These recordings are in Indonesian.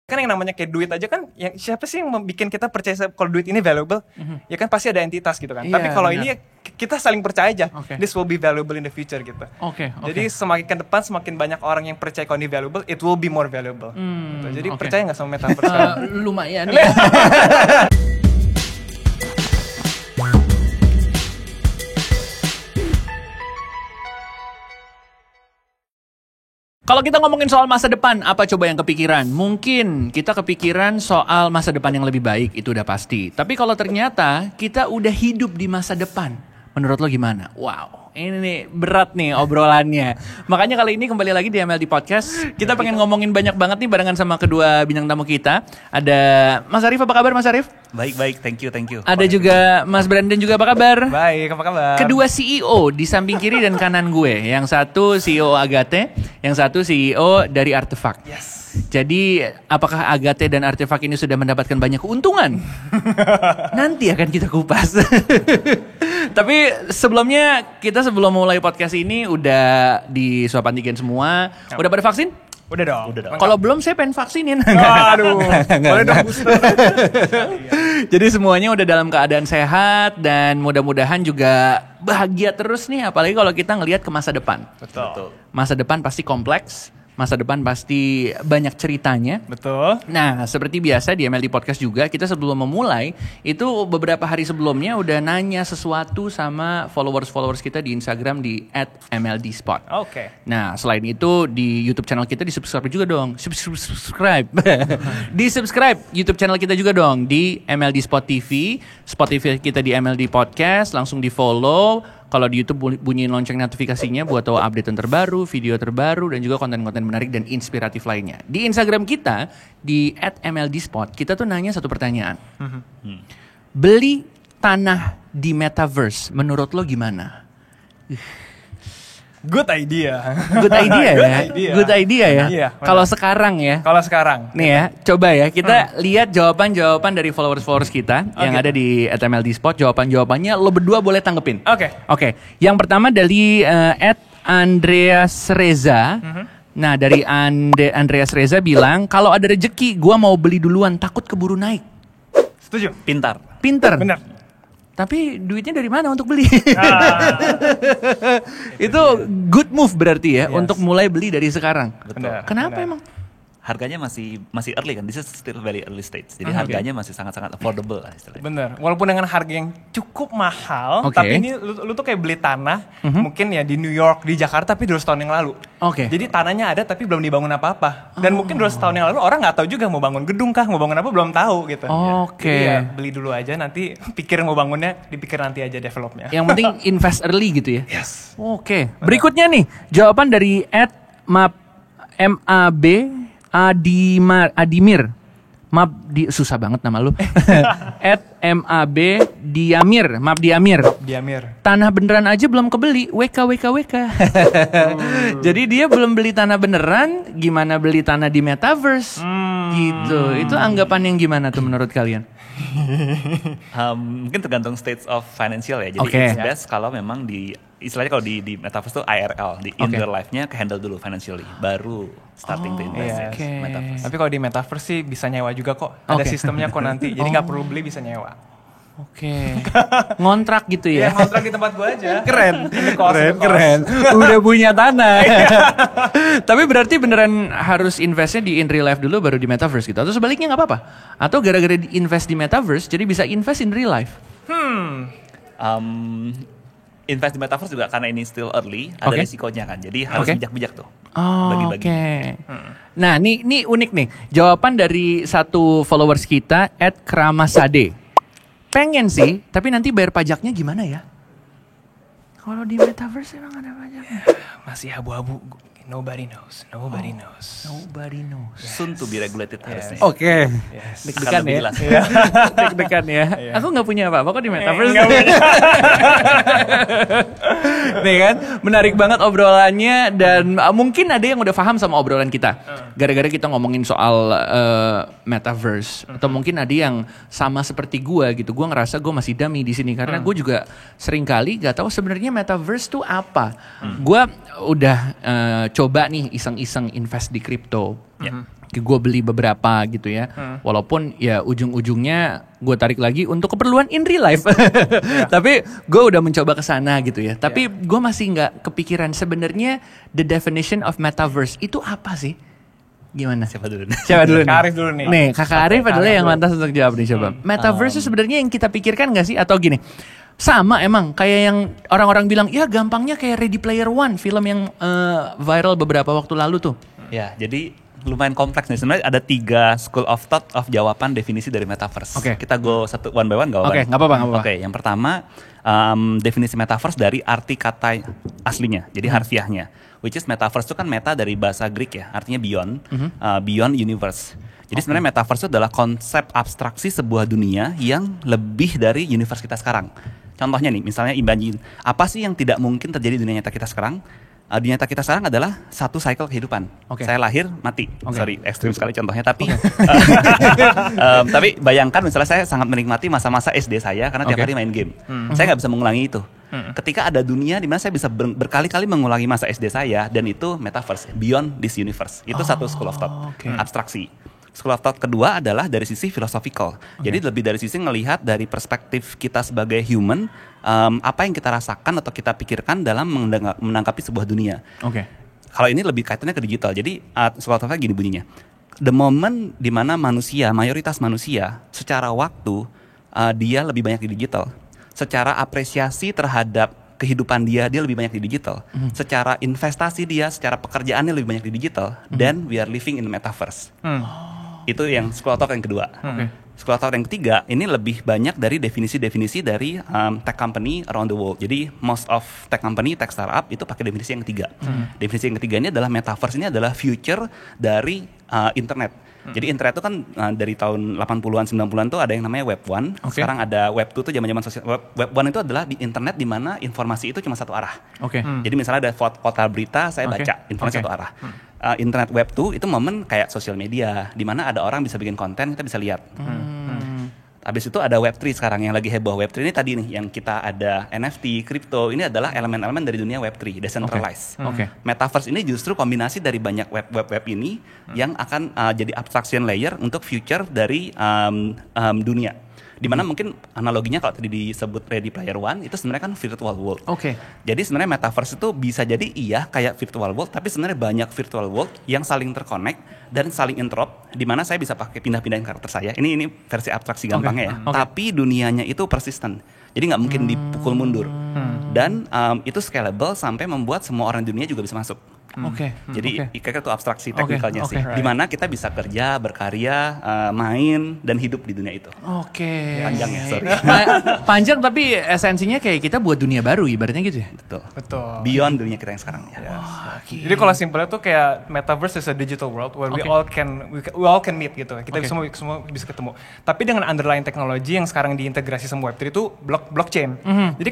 Kan yang namanya kayak duit aja kan, yang siapa sih yang bikin kita percaya kalau duit ini valuable? Ya kan pasti ada entitas gitu kan. Tapi kalau ini kita saling percaya aja, this will be valuable in the future gitu. Jadi semakin ke depan semakin banyak orang yang percaya kalau ini valuable, it will be more valuable. Gitu. Jadi percaya nggak sama metaverse? Lumayan. Kalau kita ngomongin soal masa depan, apa coba yang kepikiran? Mungkin kita kepikiran soal masa depan yang lebih baik, itu udah pasti. Tapi kalau ternyata kita udah hidup di masa depan, menurut lo gimana? Wow, ini nih berat nih obrolannya. Makanya kali ini kembali lagi di MLD Podcast. Kita pengen ngomongin banyak banget nih barengan sama kedua bintang tamu kita. Ada Mas Arif, apa kabar Mas Arif? Baik, thank you. Ada juga Mas Brandon juga, apa kabar? Baik, apa kabar? Kedua CEO di samping kiri dan kanan gue. Yang satu CEO Agate, yang satu CEO dari Artefak. Yes. Jadi apakah Agate dan Artefak ini sudah mendapatkan banyak keuntungan? Nanti akan kita kupas. Tapi sebelumnya kita sebelum mulai podcast ini udah di swab antigen semua. Udah pada vaksin? Udah dong. Kalau belum saya pengen vaksinin. Aduh. Boleh dong booster. Jadi semuanya udah dalam keadaan sehat dan mudah-mudahan juga bahagia terus nih, apalagi kalau kita ngelihat ke masa depan. Betul. Masa depan pasti kompleks. Masa depan pasti banyak ceritanya. Betul. Nah, seperti biasa di MLD Podcast juga, kita sebelum memulai, itu beberapa hari sebelumnya udah nanya sesuatu sama followers kita di Instagram di @MLDspot. Oke. Nah, selain itu di YouTube channel kita di-subscribe juga dong. Subscribe. Di-subscribe YouTube channel kita juga dong di MLD Spot TV. Spotify kita di MLD Podcast, langsung di-follow. Kalau di YouTube bunyiin lonceng notifikasinya buat tahu update terbaru, video terbaru, dan juga konten-konten menarik dan inspiratif lainnya. Di Instagram kita, di @MLDspot, kita tuh nanya satu pertanyaan. Beli tanah di Metaverse, menurut lo gimana? Good idea. Good idea ya? Good idea ya? Iya, kalau sekarang ya? Kalau sekarang. Nih ya, coba ya kita lihat jawaban-jawaban dari followers kita yang ada di @MLDspot. Jawaban-jawabannya lo berdua boleh tanggepin. Oke. Yang pertama dari @Andreas Reza. Nah, dari Andreas Reza bilang, kalau ada rejeki gua mau beli duluan, takut keburu naik. Setuju. Pintar. Benar. Tapi duitnya dari mana untuk beli? Itu good move berarti ya, untuk mulai beli dari sekarang. Betul. Kenapa emang? Harganya masih early kan, this is still very early stage. Jadi harganya masih sangat-sangat affordable lah istilahnya. Bener, walaupun dengan harga yang cukup mahal, tapi ini lu tuh kayak beli tanah, mungkin ya di New York, di Jakarta, tapi 200 tahun yang lalu. Jadi tanahnya ada tapi belum dibangun apa-apa. Dan mungkin 200 tahun yang lalu orang nggak tahu juga mau bangun gedung kah, mau bangun apa belum tahu gitu. Jadi ya beli dulu aja, nanti pikir mau bangunnya, dipikir nanti aja developnya. Yang penting invest early gitu ya? Yes. Berikutnya nih, jawaban dari @MAB Adimir. Susah banget nama lu. @MAB Diamir. Tanah beneran aja belum kebeli. WK. Jadi dia belum beli tanah beneran, gimana beli tanah di Metaverse? Gitu. Itu anggapan yang gimana tuh menurut kalian? Mungkin tergantung stage of financial ya. Jadi it's best kalau memang istilahnya kalau di Metaverse tuh IRL, di in real life-nya ke-handle dulu financially, baru starting to invest in Metaverse. Tapi kalau di Metaverse sih bisa nyewa juga kok. Ada sistemnya kok nanti. Jadi nggak perlu beli, bisa nyewa. Ngontrak gitu ya? Ngontrak di tempat gua aja. Keren. Udah punya tanah. Tapi berarti beneran harus investnya di in real life dulu baru di Metaverse gitu? Atau sebaliknya nggak apa-apa? Atau gara-gara invest di Metaverse jadi bisa invest in real life? Invest di Metaverse juga karena ini still early, ada risikonya kan. Jadi harus bijak-bijak tuh. Bagi-bagi. Nah, ini unik nih. Jawaban dari satu followers kita @Kramasade. Pengen sih, tapi nanti bayar pajaknya gimana ya? Kalau di Metaverse emang ada pajaknya? Masih abu-abu. Nobody knows. Soon to be regulated harusnya. Deg-degan ya. Deg-degan ya. Aku nggak punya apa-apa kok di Metaverse. Nih kan, menarik banget obrolannya dan mungkin ada yang udah paham sama obrolan kita. Gara-gara kita ngomongin soal Metaverse. Atau mungkin ada yang sama seperti gue gitu. Gue ngerasa gue masih dummy di sini karena gue juga sering kali gak tahu sebenarnya Metaverse tuh apa. Gue udah coba nih iseng-iseng invest di kripto. gue beli beberapa gitu ya. Walaupun ya ujung-ujungnya gue tarik lagi untuk keperluan in real life. Tapi gue udah mencoba ke sana gitu ya. Tapi gue masih nggak kepikiran sebenarnya the definition of metaverse itu apa sih? Gimana? Siapa dulu? Kak Arif dulu nih. Nih, Kakak Arif adalah yang lantas untuk jawab nih coba. Metaverse itu sebenarnya yang kita pikirkan gak sih? Atau gini, sama emang kayak yang orang-orang bilang, ya gampangnya kayak Ready Player One, film yang viral beberapa waktu lalu tuh. Ya, jadi lumayan kompleks nih. Sebenarnya ada 3 school of thought of jawaban definisi dari metaverse. Kita go satu one by one gak apa-apa? Oke, gak apa-apa. Oke, yang pertama definisi metaverse dari arti kata aslinya, jadi harfiahnya. Which is metaverse itu kan meta dari bahasa Greek ya, artinya beyond, beyond universe. Jadi sebenarnya metaverse itu adalah konsep abstraksi sebuah dunia yang lebih dari universe kita sekarang. Contohnya nih, misalnya imagine, apa sih yang tidak mungkin terjadi di dunia nyata kita sekarang? Dunia nyata kita sekarang adalah satu cycle kehidupan. Saya lahir, mati. Sorry, ekstrim sekali contohnya. Tapi tapi bayangkan misalnya saya sangat menikmati masa-masa SD saya karena tiap hari main game. Saya nggak bisa mengulangi itu. Ketika ada dunia di mana saya bisa berkali-kali mengulangi masa SD saya, dan itu metaverse, beyond this universe. Itu satu school of thought, abstraksi. School of thought kedua adalah dari sisi philosophical. Jadi lebih dari sisi ngelihat dari perspektif kita sebagai human, apa yang kita rasakan atau kita pikirkan dalam menanggapi sebuah dunia. Kalau ini lebih kaitannya ke digital. Jadi school of thought gini bunyinya. The moment di mana manusia, mayoritas manusia secara waktu dia lebih banyak di digital. Secara apresiasi terhadap kehidupan dia lebih banyak di digital. Secara investasi dia, secara pekerjaannya lebih banyak di digital. Then we are living in the metaverse. Itu yang school of thought yang kedua. School of thought yang ketiga, ini lebih banyak dari definisi-definisi dari tech company around the world. Jadi most of tech company, tech startup itu pakai definisi yang ketiga. Definisi yang ketiga ini adalah metaverse ini adalah future dari internet. Jadi internet itu kan dari tahun 80-an, 90-an tuh ada yang namanya Web 1. Sekarang ada Web 2 tuh zaman-zaman sosial. Web 1 itu adalah di internet di mana informasi itu cuma satu arah. Jadi misalnya ada portal berita, saya baca informasi satu arah. Internet Web 2 itu momen kayak sosial media di mana ada orang bisa bikin konten, kita bisa lihat. Habis itu ada Web3 sekarang yang lagi heboh. Web3 ini tadi nih yang kita ada NFT, kripto, ini adalah elemen-elemen dari dunia Web3, decentralized. Metaverse ini justru kombinasi dari banyak web ini yang akan jadi abstraction layer untuk future dari dunia. Dimana mungkin analoginya kalau tadi disebut Ready Player One itu sebenarnya kan virtual world. Jadi sebenarnya metaverse itu bisa jadi iya kayak virtual world, tapi sebenarnya banyak virtual world yang saling terconnect dan saling interrupt, dimana saya bisa pakai pindah-pindahin karakter saya. Ini versi abstraksi gampangnya ya. Tapi dunianya itu persisten. Jadi nggak mungkin dipukul mundur. Dan itu scalable sampai membuat semua orang di dunia juga bisa masuk. Jadi kayaknya itu abstraksi teknikalnya sih. Dimana kita bisa kerja, berkarya, main dan hidup di dunia itu. Panjang ya, sorry. Panjang tapi esensinya kayak kita buat dunia baru ibaratnya gitu ya. Betul. Beyond dunia kita yang sekarang ya. Jadi kalau simpelnya tuh kayak metaverse is a digital world where we all can meet gitu. Kita semua bisa ketemu. Tapi dengan underlying teknologi yang sekarang diintegrasi sama Web3 itu blockchain. Jadi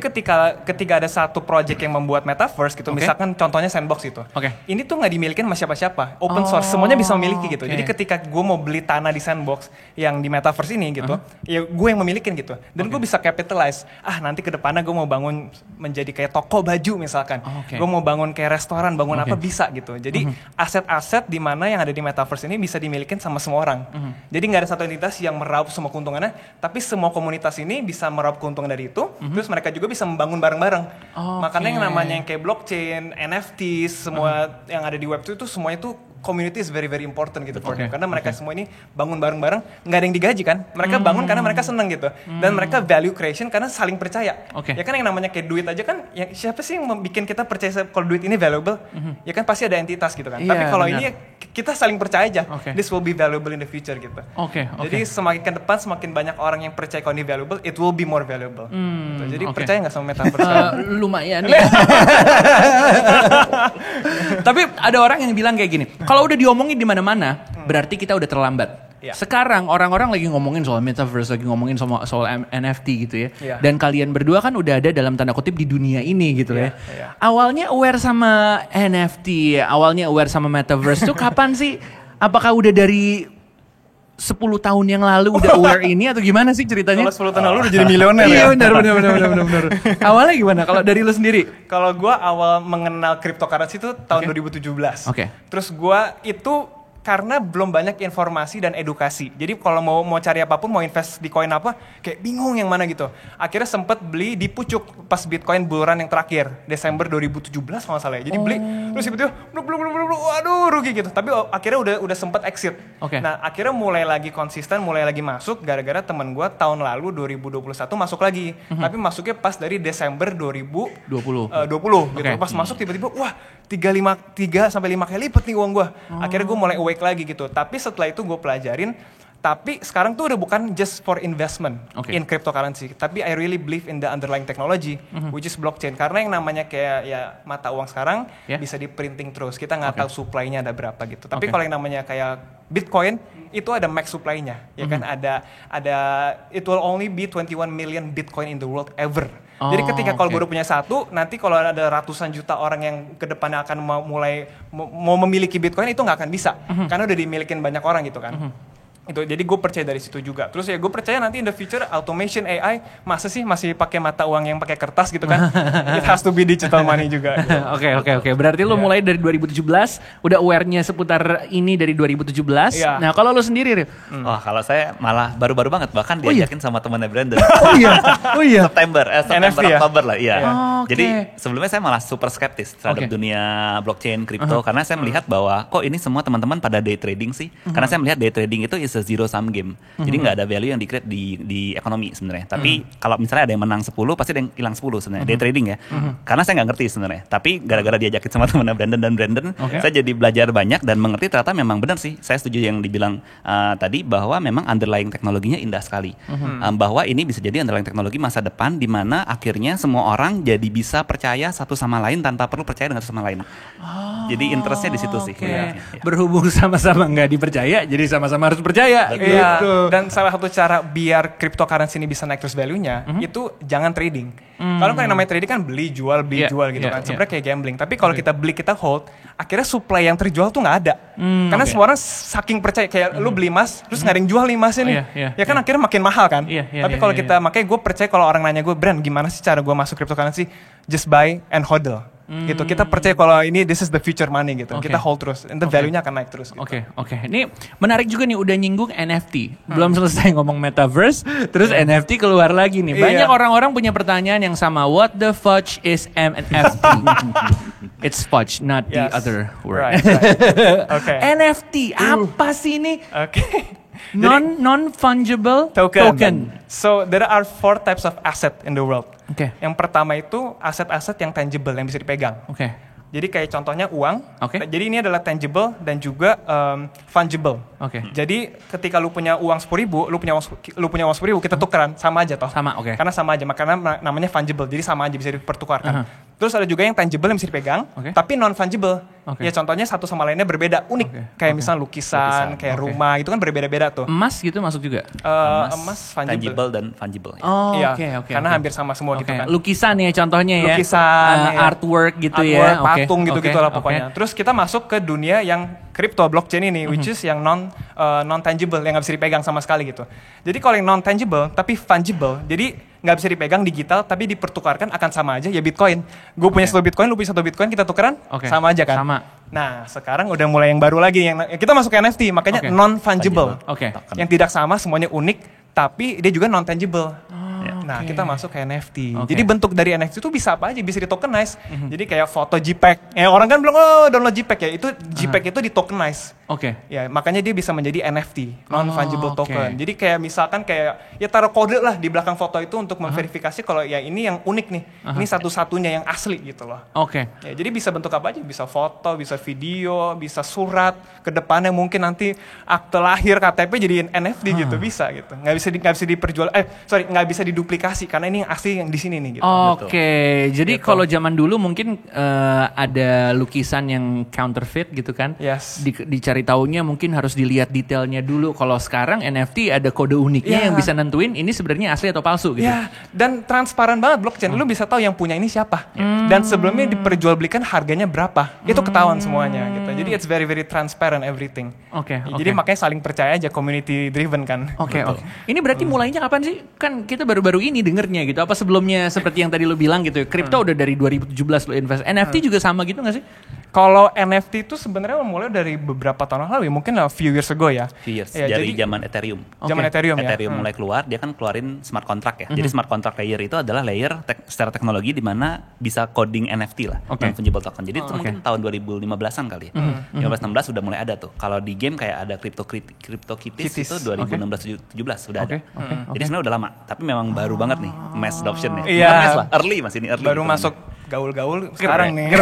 ketika ada satu project yang membuat metaverse gitu, misalkan contohnya Sandbox itu. Ini tuh nggak dimiliki sama siapa-siapa, open source, semuanya bisa memiliki gitu. Jadi ketika gue mau beli tanah di Sandbox yang di metaverse ini gitu, ya gue yang memiliki gitu. Dan gue bisa capitalize. Nanti ke depannya gue mau bangun menjadi kayak toko baju misalkan. Gue mau bangun kayak restoran, bangun apa bisa gitu. Jadi aset-aset di mana yang ada di metaverse ini bisa dimiliki sama semua orang. Jadi nggak ada satu entitas yang meraup semua keuntungannya, tapi semua komunitas ini bisa meraup keuntungan dari itu. Terus mereka juga bisa membangun bareng-bareng. Makanya yang namanya yang kayak blockchain, NFT, semua yang ada di Web2 itu semuanya tuh community is very very important gitu for them. Karena mereka semua ini bangun bareng-bareng, nggak ada yang digaji kan. Mereka bangun karena mereka seneng gitu. Dan mereka value creation karena saling percaya. Ya kan yang namanya kayak duit aja kan, ya siapa sih yang bikin kita percaya kalau duit ini valuable? Ya kan pasti ada entitas gitu kan. Tapi kalau ini kita saling percaya aja. This will be valuable in the future gitu. Jadi semakin ke depan semakin banyak orang yang percaya kalau ini valuable, it will be more valuable. Gitu. Jadi percaya nggak sama metaverse? Lumayan. Tapi ada orang yang bilang kayak gini, kalau udah diomongin di mana-mana, berarti kita udah terlambat. Sekarang orang-orang lagi ngomongin soal metaverse, lagi ngomongin soal NFT gitu ya. Dan kalian berdua kan udah ada dalam tanda kutip di dunia ini gitu ya. Awalnya aware sama NFT, awalnya aware sama metaverse tuh kapan sih? Apakah udah dari 10 tahun yang lalu udah aware ini atau gimana sih ceritanya? Kalau 10 tahun lalu udah jadi milioner ya? Iya benar. Awalnya gimana kalau dari lu sendiri? Kalau gue awal mengenal cryptocurrency itu tahun 2017. Terus gue itu karena belum banyak informasi dan edukasi. Jadi kalau mau cari apapun, mau invest di koin apa, kayak bingung yang mana gitu. Akhirnya sempet beli di pucuk pas Bitcoin bull run yang terakhir, Desember 2017 kalau nggak salah ya. Jadi beli, terus tiba-tiba, waduh rugi gitu. Tapi akhirnya udah sempet exit. Nah akhirnya mulai lagi konsisten, mulai lagi masuk, gara-gara temen gue tahun lalu 2021 masuk lagi. Tapi masuknya pas dari Desember 2020 gitu. Pas masuk tiba-tiba, wah 3 sampai 5 kali lipat nih uang gue. Akhirnya gue mulai awake lagi gitu. Tapi setelah itu gue pelajarin, tapi sekarang tuh udah bukan just for investment in cryptocurrency, tapi I really believe in the underlying technology, which is blockchain. Karena yang namanya kayak ya mata uang sekarang bisa di printing terus, kita nggak tahu supply-nya ada berapa gitu. Tapi kalau yang namanya kayak Bitcoin itu ada max supply-nya, ya kan ada it will only be 21 million Bitcoin in the world ever. Jadi ketika kalau gue udah punya satu, nanti kalau ada ratusan juta orang yang kedepannya akan mau memiliki Bitcoin itu nggak akan bisa, karena udah dimilikin banyak orang gitu kan. Itu jadi gue percaya dari situ juga. Terus ya gue percaya nanti in the future automation AI masa sih masih pakai mata uang yang pakai kertas gitu kan. It has to be digital money juga. Oke. Berarti lo mulai dari 2017 udah aware-nya seputar ini dari 2017. Nah, kalau lo sendiri, wah, kalau saya malah baru-baru banget, bahkan diajakin sama temannya Brandon. Oh iya. September Oktober lah, iya. Okay. Jadi sebelumnya saya malah super skeptis terhadap dunia blockchain, kripto, karena saya melihat bahwa kok ini semua teman-teman pada day trading sih. Karena saya melihat day trading itu is a zero sum game. Jadi nggak ada value yang di-create di ekonomi sebenarnya. Tapi kalau misalnya ada yang menang 10, pasti ada yang hilang 10 sebenarnya. Day trading ya. Karena saya nggak ngerti sebenarnya. Tapi gara-gara diajakin sama temannya Brandon, saya jadi belajar banyak dan mengerti ternyata memang benar sih. Saya setuju yang dibilang tadi bahwa memang underlying teknologinya indah sekali. Bahwa ini bisa jadi underlying teknologi masa depan di mana akhirnya semua orang jadi bisa percaya satu sama lain tanpa perlu percaya dengan satu sama lain. Jadi interestnya di situ sih. Ya. Berhubung sama-sama nggak dipercaya, jadi sama-sama harus percaya. Gitu. Dan salah satu cara biar cryptocurrency ini bisa naik terus value-nya itu jangan trading. Kalau yang namanya trading kan beli jual gitu kan. Sebenarnya kayak gambling. Tapi kalau kita beli kita hold, akhirnya supply yang terjual tuh nggak ada. Karena semua orang saking percaya kayak lu beli emas terus nggak ada yang jual nih emasnya nih. Ya kan akhirnya makin mahal kan. Tapi kalau kita makanya gue percaya kalau orang nanya gue, Brand gimana sih cara gue masuk cryptocurrency? Just buy and hodl. Gitu, kita percaya kalau ini this is the future money gitu, kita hold terus, and the value-nya akan naik terus. Oke. Ini menarik juga nih, udah nyinggung NFT, belum selesai ngomong metaverse, terus NFT keluar lagi nih. Banyak orang-orang punya pertanyaan yang sama, what the fudge is NFT? It's fudge, not the other word. Right. NFT apa sih ini? Non-fungible token. So there are 4 types of asset in the world. Yang pertama itu aset-aset yang tangible, yang bisa dipegang. Jadi kayak contohnya uang. Jadi ini adalah tangible dan juga fungible. Jadi ketika lu punya uang 10.000, lu punya uang 10.000, kita tukeran sama aja toh. Karena sama aja, makanya namanya fungible. Jadi sama aja bisa dipertukarkan. Terus ada juga yang tangible yang bisa dipegang, tapi non fungible. Ya contohnya satu sama lainnya berbeda, unik. Kayak misalnya lukisan, kayak rumah, itu kan berbeda-beda tuh. Emas gitu masuk juga? Emas fungible. Tangible dan fungible. Karena hampir sama semua gitu kan. Lukisan ya contohnya ya. Lukisan, artwork gitu ya. Patung gitu-gitu lah pokoknya. Terus kita masuk ke dunia yang crypto blockchain ini, which is yang non tangible, yang nggak bisa dipegang sama sekali gitu. Jadi kalau yang non tangible tapi fungible, jadi nggak bisa dipegang, digital tapi dipertukarkan akan sama aja ya Bitcoin. Gue punya 1 Bitcoin, lu punya 1 Bitcoin, kita tukeran sama aja kan. Nah sekarang udah mulai yang baru lagi, yang kita masuk ke NFT, makanya non fungible. Yang tidak sama, semuanya unik, tapi dia juga non tangible. Nah kita masuk ke NFT. Jadi bentuk dari NFT itu bisa apa aja, bisa ditokenize. Jadi kayak foto JPEG. Orang kan bilang download JPEG ya. Itu JPEG itu ditokenize. Ya makanya dia bisa menjadi NFT, non fungible token. Jadi kayak misalkan kayak ya taruh kode lah di belakang foto itu untuk memverifikasi kalau ya ini yang unik nih. Ini satu-satunya yang asli gitu loh. Ya, jadi bisa bentuk apa aja, bisa foto, bisa video, bisa surat. Kedepannya mungkin nanti akte lahir, KTP jadiin NFT gitu, bisa gitu. Nggak bisa diperjual, nggak bisa diduplikasi karena ini yang asli yang di sini nih gitu. Jadi kalau zaman dulu mungkin ada lukisan yang counterfeit gitu kan. Dicari taunya mungkin harus dilihat detailnya dulu. Kalau sekarang NFT ada kode uniknya yang bisa nentuin ini sebenarnya asli atau palsu gitu. Dan transparan banget blockchain. Lu bisa tahu yang punya ini siapa. Dan sebelumnya diperjualbelikan harganya berapa. Itu ketahuan semuanya gitu. Jadi it's very very transparent everything. Oke. Jadi makanya saling percaya aja, community driven kan. Oke. Ini berarti mulainya kapan sih? Kan kita baru-baru ini dengernya gitu. Apa sebelumnya seperti yang tadi lo bilang gitu? Kripto udah dari 2017 lo invest. NFT juga sama gitu nggak sih? Kalau NFT itu sebenarnya mulai dari beberapa tahun lalu ya, mungkin a few years ago ya. Dari zaman Ethereum. Zaman Ethereum ya. Ethereum mulai keluar, dia kan keluarin smart contract ya. Jadi smart contract layer itu adalah layer secara teknologi di mana bisa coding NFT lah, yang fungible token. Jadi itu mungkin tahun 2015-an kali ya. 15-16 sudah mulai ada tuh. Kalau di game kayak ada CryptoKitties itu 2016-17 sudah ada. Jadi sebenarnya udah lama, tapi memang baru banget nih mass adoption ya. Bukan mass lah, early masih ini early. Baru masuk gaul-gaul sekarang nih.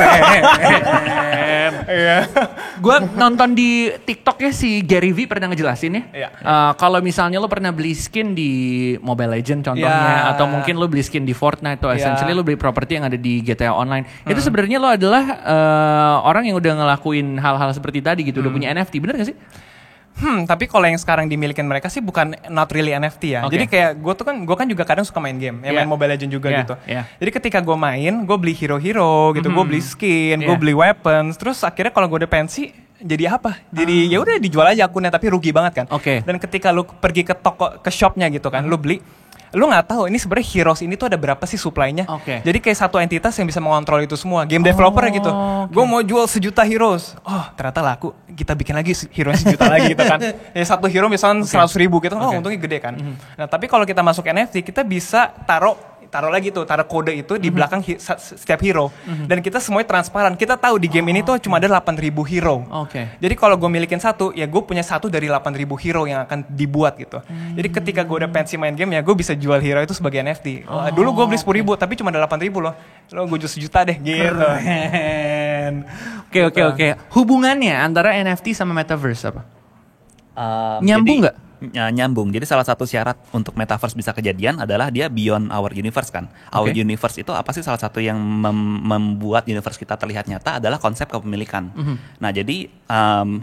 Gue nonton di TikTok ya, si Gary V pernah ngejelasin ya. Kalau misalnya lo pernah beli skin di Mobile Legends contohnya, atau mungkin lo beli skin di Fortnite, atau essentially lo beli properti yang ada di GTA Online, itu sebenarnya lo adalah orang yang udah ngelakuin hal-hal seperti tadi gitu, udah punya NFT, bener gak sih? Tapi kalau yang sekarang dimilikin mereka sih bukan not really NFT ya. Jadi kayak gue kan juga kadang suka main game, main Mobile Legends juga gitu. Jadi ketika gue main, gue beli hero-hero gitu, gue beli skin, gue beli weapons. Terus akhirnya kalau gue udah pensi, jadi apa? Jadi ya udah dijual aja akunnya, tapi rugi banget kan. Dan ketika lu pergi ke toko, ke shopnya gitu kan, lu beli, lu nggak tahu ini sebenarnya heroes ini tuh ada berapa sih supply-nya. Jadi kayak satu entitas yang bisa mengontrol itu semua. Game developer gitu. Gue mau jual 1 juta heroes. Oh ternyata laku. Kita bikin lagi hero 1 juta lagi gitu kan. Ya satu hero misalnya 100.000 gitu. Oh untungnya gede kan. Nah tapi kalau kita masuk NFT, kita bisa taruh lagi tuh, taruh kode itu di belakang setiap hero. Dan kita semuanya transparan. Kita tahu di game ini tuh cuma ada 8.000 hero. Jadi kalau gue milikin satu, ya gue punya satu dari 8.000 hero yang akan dibuat gitu. Jadi ketika gue udah pensi main game ya, gue bisa jual hero itu sebagai NFT. Dulu gue beli 10.000, tapi cuma ada 8.000 loh. Lo gue jual 1 juta deh gitu. Oke. Hubungannya antara NFT sama Metaverse apa? Nyambung nggak? Nyambung. Jadi salah satu syarat untuk Metaverse bisa kejadian adalah dia beyond our universe kan. Our universe itu apa sih? Salah satu yang membuat universe kita terlihat nyata adalah konsep kepemilikan. Nah jadi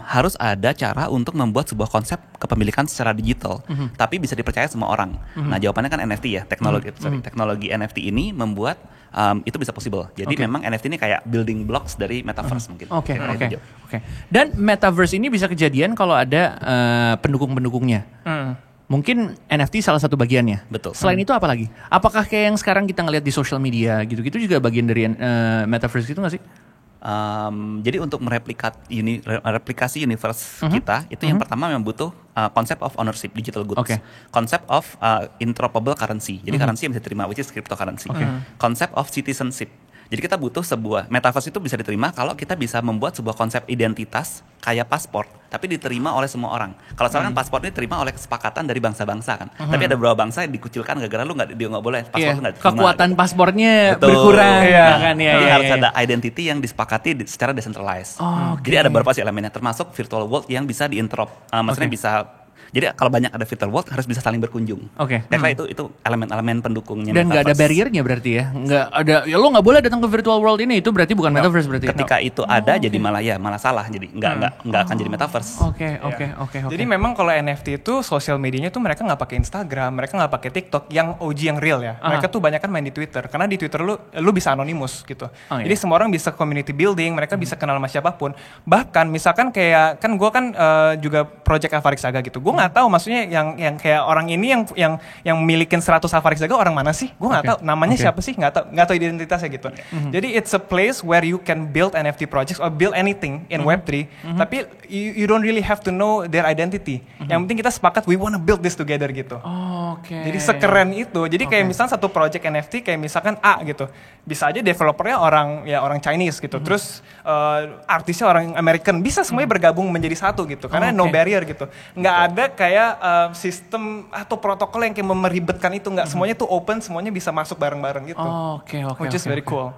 harus ada cara untuk membuat sebuah konsep kepemilikan secara digital, tapi bisa dipercaya semua orang. Nah jawabannya kan NFT ya. Teknologi NFT ini membuat itu bisa possible. Jadi memang NFT ini kayak building blocks dari Metaverse mungkin. Oke. Dan Metaverse ini bisa kejadian kalau ada pendukung-pendukungnya. Mungkin NFT salah satu bagiannya. Betul. Selain itu apa lagi? Apakah kayak yang sekarang kita ngelihat di social media gitu-gitu juga bagian dari Metaverse gitu nggak sih? Jadi untuk replikasi universe kita itu yang pertama memang butuh concept of ownership digital goods, concept of interoperable currency, jadi currency yang bisa diterima, which is cryptocurrency, concept of citizenship. Jadi kita butuh sebuah metaverse itu bisa diterima kalau kita bisa membuat sebuah konsep identitas kayak paspor, tapi diterima oleh semua orang. Kalau sekarang kan paspor ini diterima oleh kesepakatan dari bangsa-bangsa kan, tapi ada beberapa bangsa yang dikucilkan gara-gara lu dia nggak boleh paspor nggak diterima. Kekuatan paspornya berkurang. Jadi harus ada identity yang disepakati secara decentralized. Jadi ada beberapa sih elemennya, termasuk virtual world yang bisa diinterop, maksudnya bisa. Jadi kalau banyak ada virtual world harus bisa saling berkunjung. Karena itu elemen-elemen pendukungnya. Dan nggak ada barriernya berarti ya? Nggak ada. Ya lo nggak boleh datang ke virtual world ini. Itu berarti bukan metaverse berarti. Ketika itu ada jadi malah salah. Jadi nggak akan jadi metaverse. Oke. Jadi memang kalau NFT itu sosial medianya tuh mereka nggak pakai Instagram, mereka nggak pakai TikTok. Yang OG yang real ya. Mereka tuh banyak kan main di Twitter. Karena di Twitter lu bisa anonimus gitu. Jadi semua orang bisa community building. Mereka bisa kenal sama siapapun. Bahkan misalkan kayak kan gue kan juga project Alpharix Saga gitu. Gue nggak tahu maksudnya yang kayak orang ini yang milikin 100 Alpharix Saga orang mana sih? Gue nggak tahu namanya siapa sih, nggak tahu identitasnya gitu. Jadi it's a place where you can build NFT projects or build anything in Web3, tapi you don't really have to know their identity. Yang penting kita sepakat we wanna build this together gitu. Jadi sekeren itu. Jadi kayak misalnya satu project NFT kayak misalkan A gitu, bisa aja developernya orang Chinese gitu, terus artisnya orang American, bisa semuanya bergabung menjadi satu gitu, karena no barrier gitu. Nggak ada kayak sistem atau protokol yang kayak meribetkan itu, nggak, semuanya tuh open, semuanya bisa masuk bareng-bareng gitu. Which is very cool.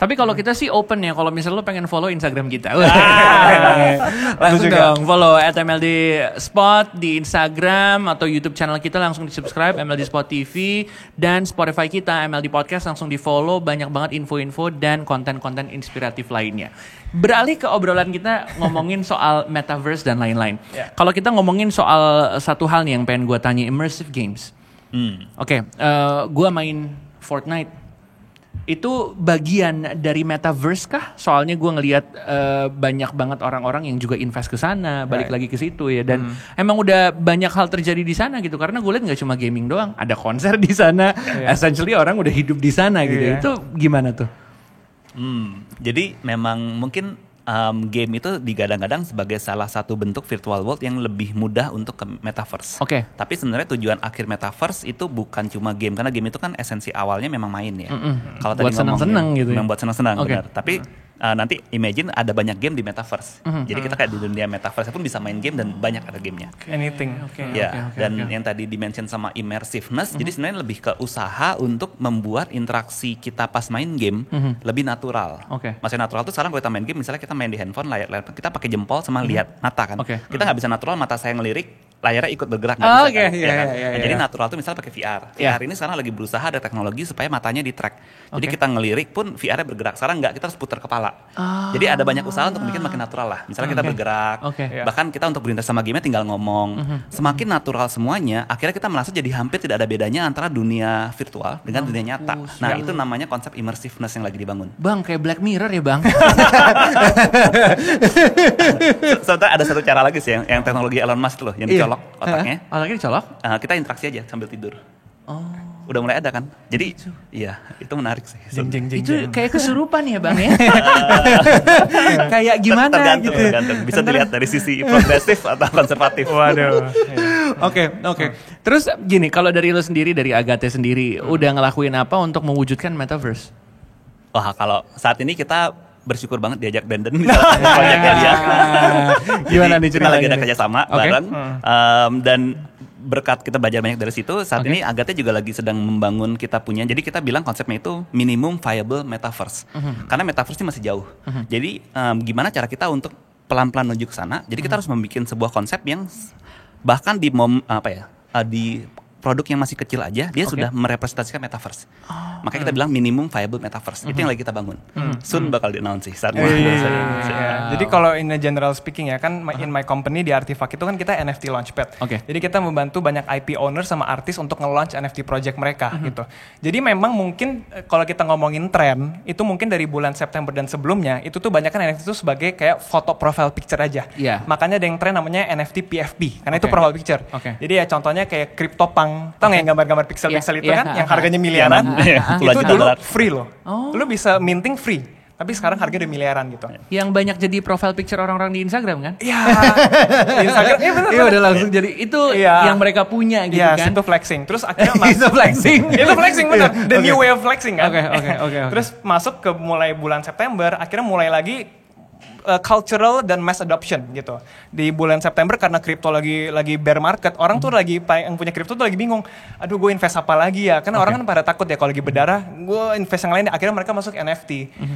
Tapi kalau kita sih open ya, kalau misalnya lo pengen follow Instagram kita, langsung dong follow @MLDspot di Instagram atau YouTube channel kita, langsung di subscribe MLD Spot TV, dan Spotify kita MLD Podcast langsung di follow. Banyak banget info-info dan konten-konten inspiratif lainnya. Beralih ke obrolan kita ngomongin soal metaverse dan lain-lain. Kalau kita ngomongin soal satu hal nih yang pengen gue tanya, immersive games. Gue main Fortnite. Itu bagian dari metaverse kah? Soalnya gue ngelihat banyak banget orang-orang yang juga invest ke sana, balik lagi ke situ ya. Dan emang udah banyak hal terjadi di sana gitu. Karena gue lihat nggak cuma gaming doang, ada konser di sana. Essentially orang udah hidup di sana gitu. Itu gimana tuh? Jadi memang mungkin game itu digadang-gadang sebagai salah satu bentuk virtual world yang lebih mudah untuk ke metaverse. Tapi sebenarnya tujuan akhir metaverse itu bukan cuma game, karena game itu kan esensi awalnya memang main ya. Kalau tadi senang-senang gitu. Memang buat senang-senang, benar. Tapi nanti imagine ada banyak game di metaverse. Jadi kita kayak di dunia metaverse pun bisa main game dan banyak ada gamenya. Anything. Dan yang tadi dimention sama immersiveness, jadi sebenarnya lebih ke usaha untuk membuat interaksi kita pas main game lebih natural. Maksudnya natural tuh sekarang kalau kita main game, misalnya kita main di handphone, layar kita pakai jempol sama lihat mata kan. Kita nggak bisa natural, mata saya ngelirik, layarnya ikut bergerak nggak bisa kan? Jadi natural tuh misalnya pakai VR. VR ini sekarang lagi berusaha ada teknologi supaya matanya di track. Jadi kita ngelirik pun VR-nya bergerak. Sekarang nggak, kita harus putar kepala. Jadi ada banyak usaha untuk bikin makin natural lah. Misalnya kita bergerak, bahkan kita untuk berinteraksi sama game tinggal ngomong. Semakin natural semuanya, akhirnya kita merasa jadi hampir tidak ada bedanya antara dunia virtual dengan dunia nyata. Nah itu namanya konsep immersiveness yang lagi dibangun. Bang, kayak Black Mirror ya bang. Sebentar ada satu cara lagi sih yang teknologi Elon Musk loh, yang dicolok otaknya. Otaknya dicolok? Kita interaksi aja sambil tidur. Udah mulai ada kan? Jadi iya, itu menarik sih. Itu kayak kesurupan ya bang ya? Kayak gimana tergantung, gitu? Tergantung. Bisa dilihat dari sisi progresif atau konservatif. Waduh. Oke. Terus gini, kalau dari lo sendiri, dari Agate sendiri, udah ngelakuin apa untuk mewujudkan metaverse? Wah, kalau saat ini kita bersyukur banget diajak Brandon misalnya proyeknya dia. Gimana nih kita lagi ada kerjasama bareng dan berkat kita belajar banyak dari situ, saat ini Agate juga lagi sedang membangun kita punya. Jadi kita bilang konsepnya itu minimum viable metaverse. Karena metaverse ini masih jauh. Jadi gimana cara kita untuk pelan-pelan menuju ke sana? Jadi kita harus membuat sebuah konsep yang bahkan di di produk yang masih kecil aja dia sudah merepresentasikan metaverse. Makanya kita bilang minimum viable metaverse. Itu yang lagi kita bangun. Soon bakal di-announce sih saat ini. Jadi kalau in a general speaking ya kan, in my company di Artifact itu kan kita NFT Launchpad. Jadi kita membantu banyak IP owner sama artis untuk nge-launch NFT project mereka gitu. Jadi memang mungkin kalau kita ngomongin tren, itu mungkin dari bulan September dan sebelumnya, itu tuh banyak kan NFT itu sebagai kayak foto profile picture aja. Makanya ada yang tren namanya NFT PFP, karena itu profile picture. Jadi ya contohnya kayak CryptoPunk. Tau gak yang gambar-gambar pixel-pixel itu kan, yang harganya miliaran, itu dulu free loh. Lu bisa minting free, tapi sekarang harganya udah miliaran gitu. Yang banyak jadi profile picture orang-orang di Instagram kan? Iya. Instagram, iya udah langsung jadi itu yang mereka punya gitu kan? Itu flexing. Terus akhirnya itu flexing. Itu flexing bener. The new way of flexing kan. Oke. Terus masuk ke mulai bulan September, akhirnya mulai lagi cultural dan mass adoption gitu. Di bulan September karena kripto lagi bear market, orang tuh lagi yang punya kripto tuh lagi bingung. Aduh, gue invest apa lagi ya? Karena orang kan pada takut ya kalau lagi berdarah, gue invest yang lain. Akhirnya mereka masuk NFT.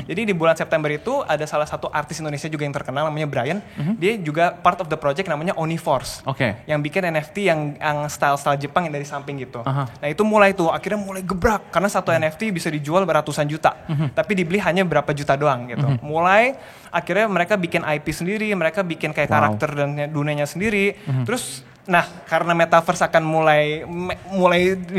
Jadi di bulan September itu ada salah satu artis Indonesia juga yang terkenal namanya Brian. Dia juga part of the project namanya Oniforce. Yang bikin NFT yang style-style Jepang yang dari samping gitu. Nah, itu mulai tuh akhirnya mulai gebrak karena satu NFT bisa dijual beratusan juta. Tapi dibeli hanya berapa juta doang gitu. Mulai akhirnya mereka bikin IP sendiri, mereka bikin kayak karakter dan dunianya sendiri. Terus, nah karena metaverse akan mulai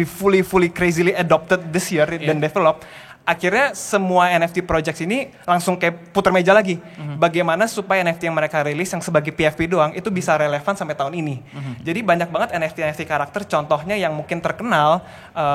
fully crazily adopted this year dan develop, akhirnya semua NFT projects ini langsung kayak putar meja lagi. Bagaimana supaya NFT yang mereka rilis yang sebagai PFP doang itu bisa relevan sampai tahun ini. Jadi banyak banget NFT karakter, contohnya yang mungkin terkenal,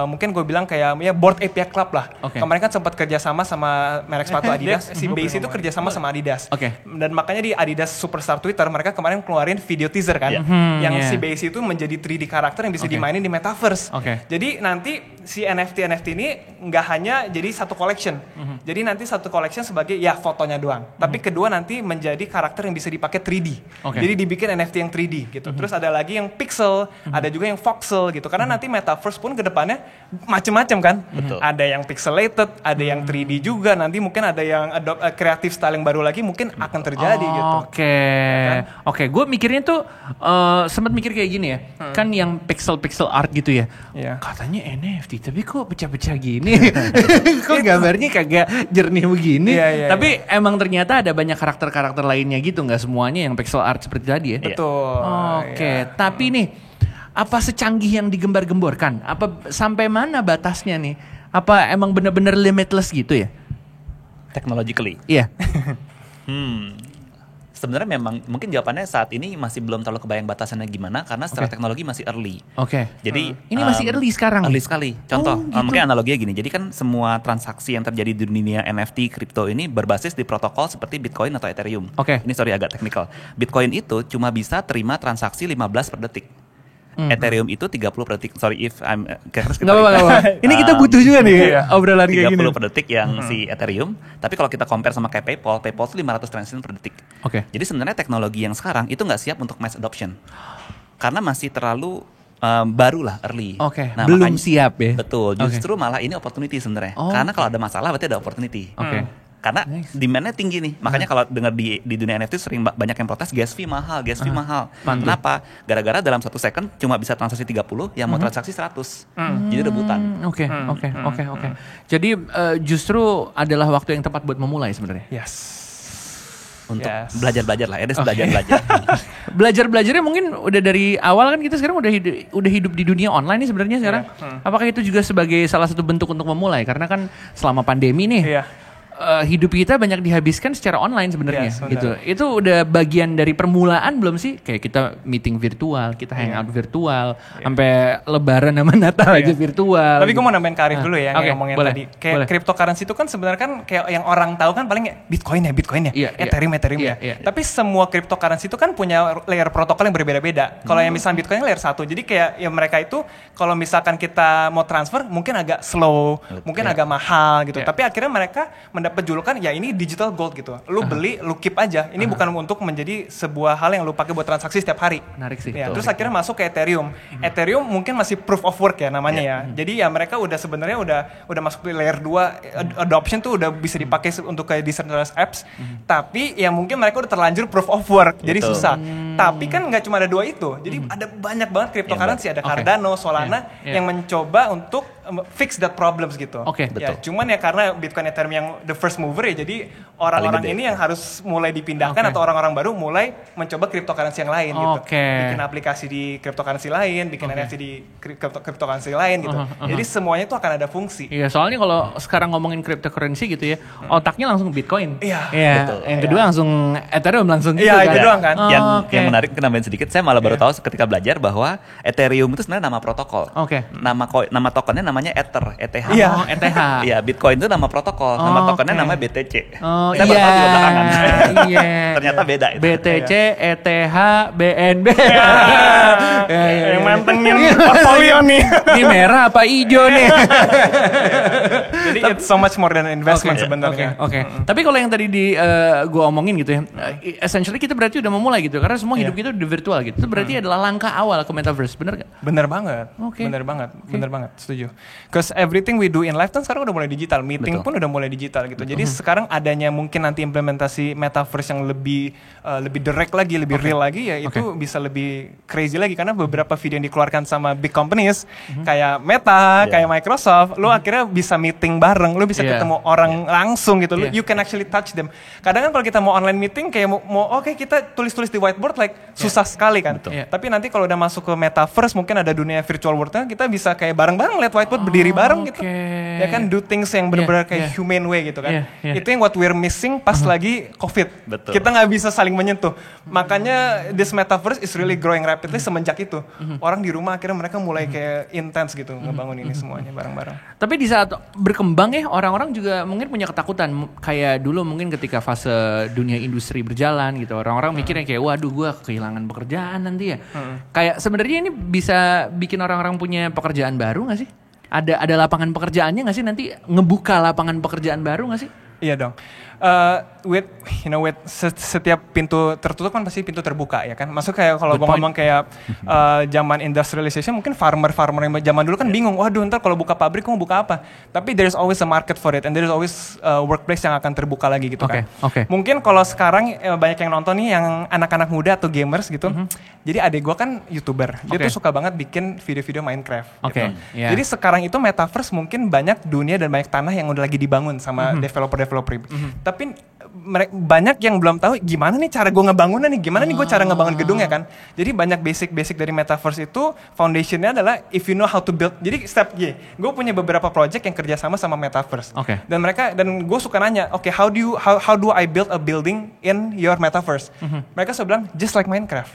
mungkin gue bilang kayak ya Bored Ape Club lah. Kemarin kan sempat kerjasama sama merek sepatu Adidas. Si Base itu kerjasama sama Adidas. Dan makanya di Adidas Superstar Twitter mereka kemarin keluarin video teaser kan, yang si Base itu menjadi 3D karakter yang bisa dimainin di metaverse. Jadi nanti si NFT ini nggak hanya jadi satu collection. Jadi nanti satu collection sebagai ya fotonya doang. Tapi kedua nanti menjadi karakter yang bisa dipakai 3D. Jadi dibikin NFT yang 3D gitu. Terus ada lagi yang pixel, ada juga yang voxel gitu. Karena nanti metaverse pun ke depannya macam-macam kan. Ada yang pixelated, ada yang 3D juga. Nanti mungkin ada yang creative style yang baru lagi mungkin akan terjadi gitu. Oke, gue mikirnya tuh sempat mikir kayak gini ya. Kan yang pixel art gitu ya. Katanya NFT, tapi kok pecah-pecah gini. Kok gambarnya kagak jernih begini. Tapi emang ternyata ada banyak karakter-karakter lainnya gitu, nggak semuanya yang pixel art seperti tadi ya. Betul. Tapi nih, apa secanggih yang digembar-gemborkan? Apa sampai mana batasnya nih? Apa emang benar-benar limitless gitu ya? Technologically? Iya. Sebenarnya memang mungkin jawabannya saat ini masih belum terlalu kebayang batasannya gimana karena secara teknologi masih early. Jadi ini masih early sekarang. Early sekali. Contoh, gitu. mungkin analoginya gini. Jadi kan semua transaksi yang terjadi di dunia NFT, kripto ini berbasis di protokol seperti Bitcoin atau Ethereum. Ini agak teknikal. Bitcoin itu cuma bisa terima transaksi 15 per detik. Ethereum itu 30 per detik. Sorry if I'm Gak apa-apa. Ini kita butuh juga nih obrolan kayak gini. 30 per detik yang si Ethereum. Tapi kalau kita compare sama kayak PayPal itu 500 transaksi per detik. Jadi sebenarnya teknologi yang sekarang itu nggak siap untuk mass adoption. Karena masih terlalu baru lah, early. Nah, belum makanya, siap ya. Betul. Justru malah ini opportunity sebenarnya. Karena kalau ada masalah berarti ada opportunity. Karena demand-nya tinggi nih. Makanya kalau dengar di dunia NFT sering banyak yang protes gas fee mahal. Kenapa? Gara-gara dalam 1 second cuma bisa transaksi 30, yang mau transaksi 100. Jadi rebutan. Oke. Jadi justru adalah waktu yang tepat buat memulai sebenarnya. Untuk belajar-belajar lah, belajar-belajar. Belajar-belajarnya mungkin udah dari awal kan, kita sekarang udah hidup di dunia online nih sebenarnya sekarang. Apakah itu juga sebagai salah satu bentuk untuk memulai? Karena kan selama pandemi nih, hidup kita banyak dihabiskan secara online sebenarnya, gitu. Itu udah bagian dari permulaan belum sih? Kayak kita meeting virtual, kita hangout virtual, sampai Lebaran sama Natal aja virtual. Tapi gue mau nambahin ke Arif dulu ya, yang ngomongin tadi. Kayak cryptocurrency itu kan sebenarnya kan kayak yang orang tahu kan paling Bitcoin ya, Ethereum ya. Tapi semua cryptocurrency itu kan punya layer protokol yang berbeda-beda. Kalau yang misalnya Bitcoin layer 1, jadi kayak ya mereka itu kalau misalkan kita mau transfer mungkin agak slow, mungkin agak mahal gitu. Tapi akhirnya mereka dapat julukan ya ini digital gold gitu. Lu beli, lu keep aja. Ini bukan untuk menjadi sebuah hal yang lu pakai buat transaksi setiap hari. Menarik sih. Ya, terus akhirnya masuk ke Ethereum. Ethereum mungkin masih proof of work ya namanya ya. Jadi ya mereka udah sebenarnya udah masuk ke layer 2, adoption tuh udah bisa dipakai untuk kayak decentralized apps. Tapi ya mungkin mereka udah terlanjur proof of work. Jadi susah. Tapi kan nggak cuma ada 2 itu. Jadi ada banyak banget cryptocurrency, ada Cardano, Solana yang mencoba untuk fix that problems gitu. Ya, cuman ya karena Bitcoin Ethereum yang the first mover ya, jadi orang-orang ini yang harus mulai dipindahkan atau orang-orang baru mulai mencoba cryptocurrency yang lain gitu. Bikin aplikasi di cryptocurrency lain, bikin NFT di cryptocurrency lain gitu. Jadi semuanya itu akan ada fungsi. Iya, soalnya kalau sekarang ngomongin cryptocurrency gitu ya, otaknya langsung Bitcoin. Iya. Betul. Yang kedua langsung Ethereum langsung gitu kan. Iya, itu doang kan. Yang menarik nambahin sedikit, saya malah baru tahu ketika belajar bahwa Ethereum itu sebenarnya nama protokol. Nama tokennya namanya Ether, ETH. ETH. Iya, Bitcoin itu nama protokol, nama tokennya namanya BTC. Saya baru tahu juga belakangan. Ternyata beda itu. BTC, ETH, BNB. Yang mantengin portfolio nih. Ini merah apa hijau nih? Jadi it's so much more than investment sebenarnya. Tapi kalau yang tadi gue omongin gitu ya, essentially kita berarti udah memulai gitu, karena semua hidup kita udah virtual gitu. Itu berarti adalah langkah awal ke metaverse, bener gak? Bener banget, setuju. Because everything we do in life kan sekarang udah mulai digital, meeting pun udah mulai digital gitu. Jadi sekarang adanya mungkin nanti implementasi metaverse yang lebih direct lagi, lebih real lagi ya, itu bisa lebih crazy lagi karena beberapa video yang dikeluarkan sama big companies kayak Meta, kayak Microsoft, lu akhirnya bisa meeting bareng, lu bisa ketemu orang langsung gitu, you can actually touch them. Kadang kan kalau kita mau online meeting kayak mau kita tulis-tulis di whiteboard susah sekali kan. Tapi nanti kalau udah masuk ke metaverse mungkin ada dunia virtual world-nya, kita bisa kayak bareng-bareng lihat whiteboard, berdiri bareng gitu. Ya kan, do things yang benar-benar kayak human way gitu kan. Itu yang what we're missing pas lagi COVID. Kita nggak bisa saling menyentuh. Makanya this metaverse is really growing rapidly semenjak itu. Orang di rumah akhirnya mereka mulai kayak intense gitu ngebangun ini semuanya bareng-bareng. Tapi di saat berkembang ya, orang-orang juga mungkin punya ketakutan. Kayak dulu mungkin ketika fase dunia industri berjalan gitu, orang-orang mikirnya kayak waduh gue kehilangan pekerjaan nanti ya. Kayak sebenarnya ini bisa bikin orang-orang punya pekerjaan baru nggak sih? Ada lapangan pekerjaannya nggak sih nanti, ngebuka lapangan pekerjaan baru nggak sih? Iya dong. With setiap pintu tertutup kan pasti pintu terbuka ya kan. Maksud kayak kalau gue ngomong kayak zaman industrialization, mungkin farmer yang zaman dulu kan bingung, waduh ntar kalau buka pabrik mau buka apa. Tapi there's always a market for it and there's always workplace yang akan terbuka lagi gitu kan. Mungkin kalau sekarang banyak yang nonton nih yang anak-anak muda atau gamers gitu. Jadi adik gue kan YouTuber, dia tuh suka banget bikin video-video Minecraft gitu. Jadi sekarang itu metaverse mungkin banyak dunia dan banyak tanah yang udah lagi dibangun sama developer. Tapi banyak yang belum tahu gimana nih cara gue ngebangunnya nih, gimana nih gue cara ngebangun gedungnya kan. Jadi banyak basic dari metaverse itu foundationnya adalah if you know how to build. Jadi step gue punya beberapa project yang kerjasama sama metaverse. Dan gue suka nanya, how do I build a building in your metaverse? Mereka selalu bilang just like Minecraft.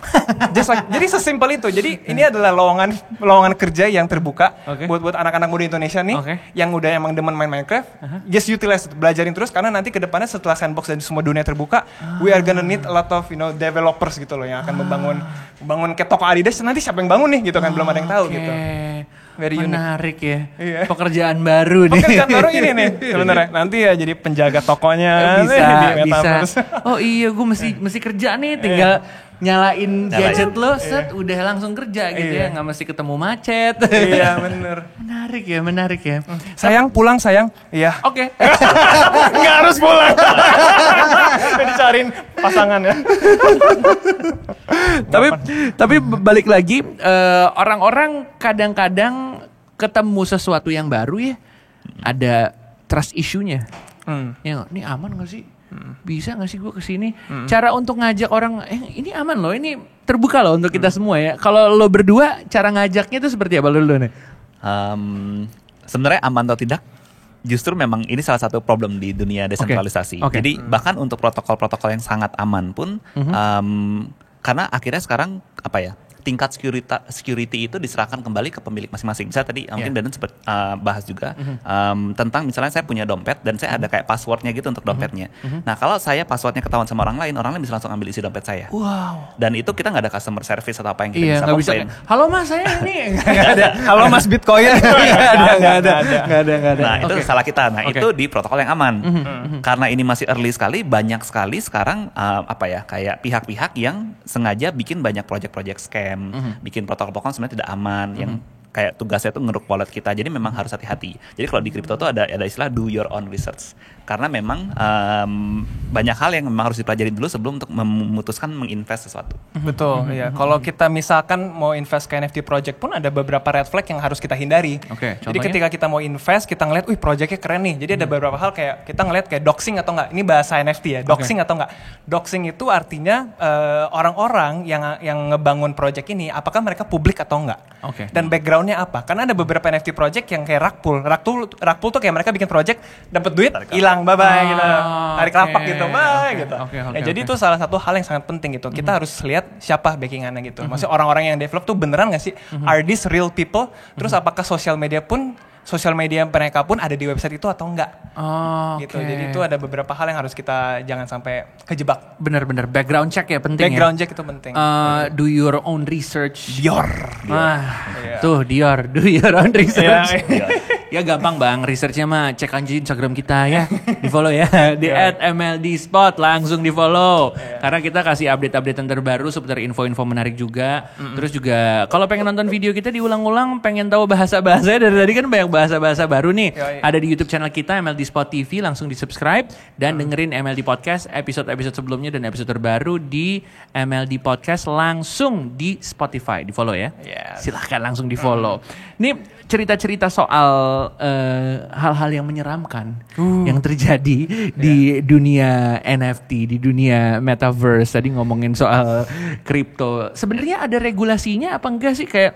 Jadi sesimpel itu. Jadi ini adalah lowongan kerja yang terbuka buat anak-anak muda Indonesia nih yang udah emang demen main Minecraft. Just utilize, belajarin terus karena nanti kedepannya setelah sandbox dan semua dunia terbuka, we are gonna need a lot of developers gitu loh yang akan membangun kayak toko Adidas. Nanti siapa yang bangun nih gitu kan, belum ada yang tahu gitu. Very menarik ya. Pekerjaan baru nih. Pekerjaan baru ini nih sebenarnya. Nanti ya jadi penjaga tokonya bisa. Oh iya, gue mesti kerja nih, tinggal nyalain gadget lo, udah langsung kerja gitu ya, nggak mesti ketemu macet. Iya bener. Menarik ya. Sayang pulang sayang. Iya. Oke. Nggak harus pulang. Dicariin pasangan ya. Tapi balik lagi, orang-orang kadang-kadang ketemu sesuatu yang baru ya, ada trust issue-nya. Ya, ini aman nggak sih? Bisa gak sih gue kesini? Cara untuk ngajak orang, ini aman loh, ini terbuka loh untuk kita semua ya. Kalau lo berdua, cara ngajaknya itu seperti apa lo nih? Sebenarnya aman atau tidak, justru memang ini salah satu problem di dunia desentralisasi. Jadi bahkan untuk protokol-protokol yang sangat aman pun, karena akhirnya sekarang tingkat security itu diserahkan kembali ke pemilik masing-masing. Misalnya tadi mungkin Brandon sempat bahas juga tentang misalnya saya punya dompet dan saya ada kayak passwordnya gitu untuk dompetnya. Nah kalau saya passwordnya ketahuan sama orang lain bisa langsung ambil isi dompet saya. Wow. Dan itu kita nggak ada customer service atau apa yang kita bisa komplain. Halo mas, saya ini nggak ada. Halo mas Bitcoin. Nggak ada. Nah itu salah kita. Nah itu di protokol yang aman. Karena ini masih early sekali, banyak sekali sekarang kayak pihak-pihak yang sengaja bikin banyak project-project scam. Bikin protokol-protokol sebenarnya tidak aman, yang kayak tugasnya itu ngeruk wallet kita. Jadi memang harus hati-hati. Jadi kalau di kripto tuh ada istilah do your own research. Karena memang banyak hal yang memang harus dipelajari dulu sebelum untuk memutuskan menginvest sesuatu. Betul, ya. Kalau kita misalkan mau invest ke NFT project pun ada beberapa red flag yang harus kita hindari. Jadi ketika kita mau invest, kita ngeliat, projectnya keren nih. Jadi ada beberapa hal kayak kita ngeliat kayak doxing atau enggak. Ini bahasa NFT ya, doxing atau enggak. Doxing itu artinya orang-orang yang ngebangun project ini, apakah mereka publik atau enggak. Dan backgroundnya apa? Karena ada beberapa NFT project yang kayak rug pull tuh kayak mereka bikin project, dapat duit, hilang, bye-bye gitu. Tarik lapak gitu, bye gitu. Jadi itu salah satu hal yang sangat penting gitu. Kita harus lihat siapa backingannya gitu. Maksudnya orang-orang yang develop tuh beneran gak sih? Are these real people? Terus apakah sosial media mereka pun ada di website itu atau enggak? Gitu. Jadi itu ada beberapa hal yang harus kita jangan sampai kejebak. Bener-bener background check ya penting. Background check itu penting. Do your own research. Dior. Tuh Dior, do your own research. Ya gampang bang, researchnya mah cek aja Instagram kita ya, di follow ya, di @MLDspot langsung di follow. Karena kita kasih update-update yang terbaru seputar info-info menarik juga. Terus juga kalau pengen nonton video kita diulang-ulang, pengen tahu bahasa-bahasanya dari tadi kan banyak bahasa-bahasa baru nih. Ada di YouTube channel kita MLD Spot TV, langsung di subscribe dan dengerin MLD Podcast episode-episode sebelumnya dan episode terbaru di MLD Podcast langsung di Spotify, di follow ya. Silahkan langsung di follow. Nih cerita-cerita soal hal-hal yang menyeramkan yang terjadi di dunia NFT, di dunia metaverse. Tadi ngomongin soal kripto. Sebenarnya ada regulasinya apa enggak sih? Kayak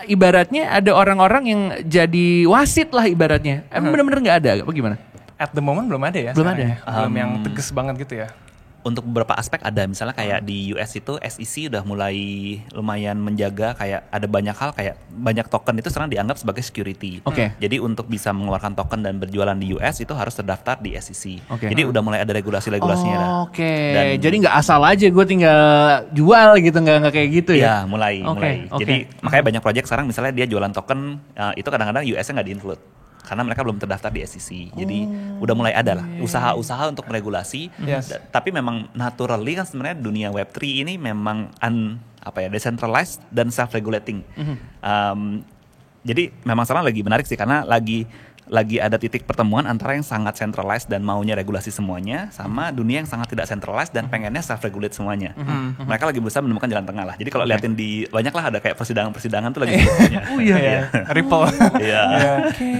ibaratnya ada orang-orang yang jadi wasit lah ibaratnya. Bener-bener nggak ada? Apa gimana? At the moment belum ada ya. Belum ada. Belum yang tegas banget gitu ya. Untuk beberapa aspek ada, misalnya kayak di US itu SEC udah mulai lumayan menjaga, kayak ada banyak hal, kayak banyak token itu sekarang dianggap sebagai security. Jadi untuk bisa mengeluarkan token dan berjualan di US itu harus terdaftar di SEC. Jadi udah mulai ada regulasinya. Dan jadi nggak asal aja gue tinggal jual gitu, nggak kayak gitu ya? Ya mulai. Jadi makanya banyak project sekarang misalnya dia jualan token itu kadang-kadang US-nya nggak di-include. Karena mereka belum terdaftar di SEC. Jadi udah mulai ada lah usaha-usaha untuk meregulasi. Tapi memang naturally kan sebenarnya dunia Web3 ini memang decentralized dan self-regulating. Jadi memang sekarang lagi menarik sih karena lagi lagi ada titik pertemuan antara yang sangat centralized dan maunya regulasi semuanya sama dunia yang sangat tidak centralized dan pengennya self-regulate semuanya. Mereka lagi berusaha menemukan jalan tengah lah. Jadi kalau liatin di banyak lah ada kayak persidangan-persidangan tuh lagi semuanya. Ripple.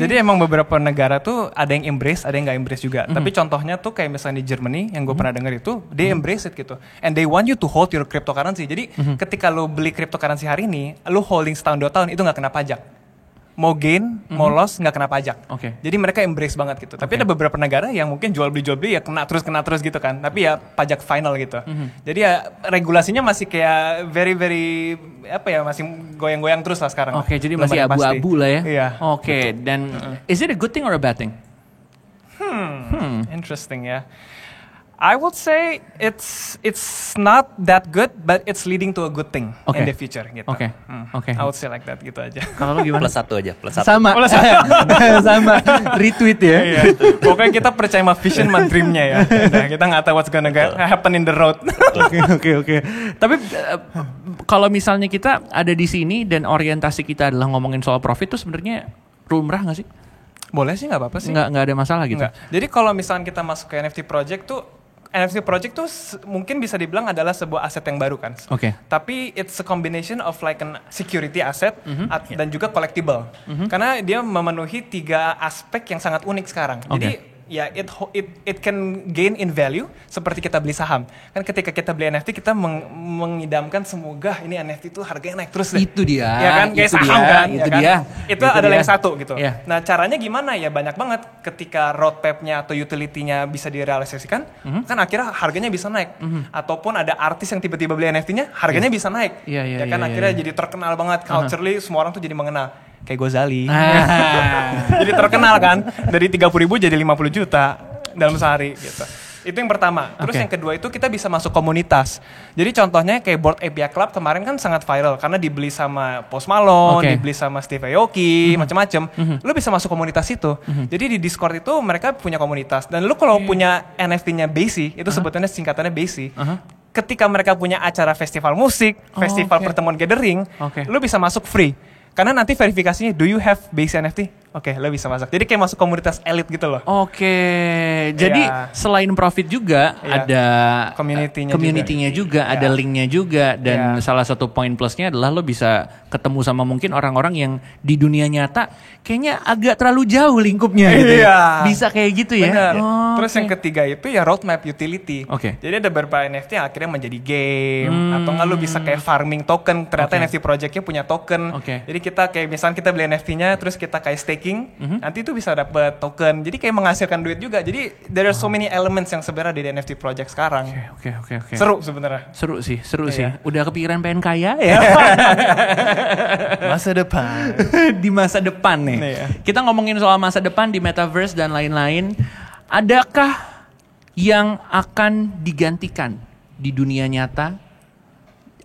Jadi emang beberapa negara tuh ada yang embrace, ada yang nggak embrace juga. Tapi contohnya tuh kayak misalnya di Germany yang gue pernah denger itu, they embrace it gitu. And they want you to hold your cryptocurrency. Jadi ketika lo beli cryptocurrency hari ini, lo holding setahun 2 tahun itu nggak kena pajak. Mau gain, mau loss nggak kena pajak. Jadi mereka embrace banget gitu. Tapi ada beberapa negara yang mungkin jual beli ya kena terus gitu kan. Tapi ya pajak final gitu. Jadi ya regulasinya masih kayak very masih goyang-goyang terus lah sekarang. Jadi masih abu-abu lah ya. Iya. Dan is it a good thing or a bad thing? Interesting ya. I would say it's not that good, but it's leading to a good thing in the future gitu. I would say like that gitu aja. Kalau lu gimana? +1 aja, +1. Sama. Sama. Retweet ya. Pokoknya kita percaya sama vision sama dreamnya ya. Nah, kita nggak tahu what's gonna happen in the road. Oke. Tapi kalau misalnya kita ada di sini dan orientasi kita adalah ngomongin soal profit tuh sebenarnya lumrah nggak sih? Boleh sih, nggak apa-apa sih. Nggak ada masalah gitu. Nggak. Jadi kalau misalnya kita masuk ke NFT project tuh mungkin bisa dibilang adalah sebuah aset yang baru kan. Tapi it's a combination of like an security asset dan juga collectible. Karena dia memenuhi 3 aspek yang sangat unik sekarang. Jadi ya it can gain in value seperti kita beli saham. Kan ketika kita beli NFT kita mengidamkan semoga ini NFT itu harganya naik terus deh. Itu dia. Ya kan kayak saham kan. Itu dia. Itu adalah yang satu gitu. Nah, caranya gimana ya banyak banget ketika roadmap-nya atau utility-nya bisa direalisasikan, kan akhirnya harganya bisa naik. Ataupun ada artis yang tiba-tiba beli NFT-nya, harganya bisa naik. Ya kan akhirnya jadi terkenal banget culturally, semua orang tuh jadi mengenal. Kayak Gozali. Jadi terkenal kan. Dari 30.000 jadi 50 juta dalam sehari gitu. Itu yang pertama. Terus yang kedua itu kita bisa masuk komunitas. Jadi contohnya kayak Bored Ape Yacht Club kemarin kan sangat viral karena dibeli sama Post Malone, dibeli sama Steve Aoki, macam-macam. Lu bisa masuk komunitas itu. Jadi di Discord itu mereka punya komunitas. Dan lu kalau punya NFT-nya BASI, itu sebetulnya singkatannya BASI. Ketika mereka punya acara festival musik, festival pertemuan gathering, lu bisa masuk free. Karena nanti verifikasinya, do you have base NFT? Lo bisa masuk. Jadi kayak masuk komunitas elit gitu loh. Jadi selain profit juga ada community-nya juga, ada link-nya juga. Dan salah satu poin plusnya adalah lo bisa ketemu sama mungkin orang-orang yang di dunia nyata kayaknya agak terlalu jauh lingkupnya gitu. Bisa kayak gitu ya. Terus yang ketiga itu ya roadmap utility. Jadi ada beberapa NFT yang akhirnya menjadi game. Atau nggak lo bisa kayak farming token. Ternyata NFT project-nya punya token. Jadi kita kayak misalnya kita beli NFT-nya terus kita kayak staking, nanti itu bisa dapat token. Jadi kayak menghasilkan duit juga. Jadi there are so many elements yang sebenarnya di NFT project sekarang. Seru sebenarnya. Seru sih. Udah kepikiran pengen kaya ya. Masa depan. Di masa depan nih. Kita ngomongin soal masa depan di metaverse dan lain-lain. Adakah yang akan digantikan di dunia nyata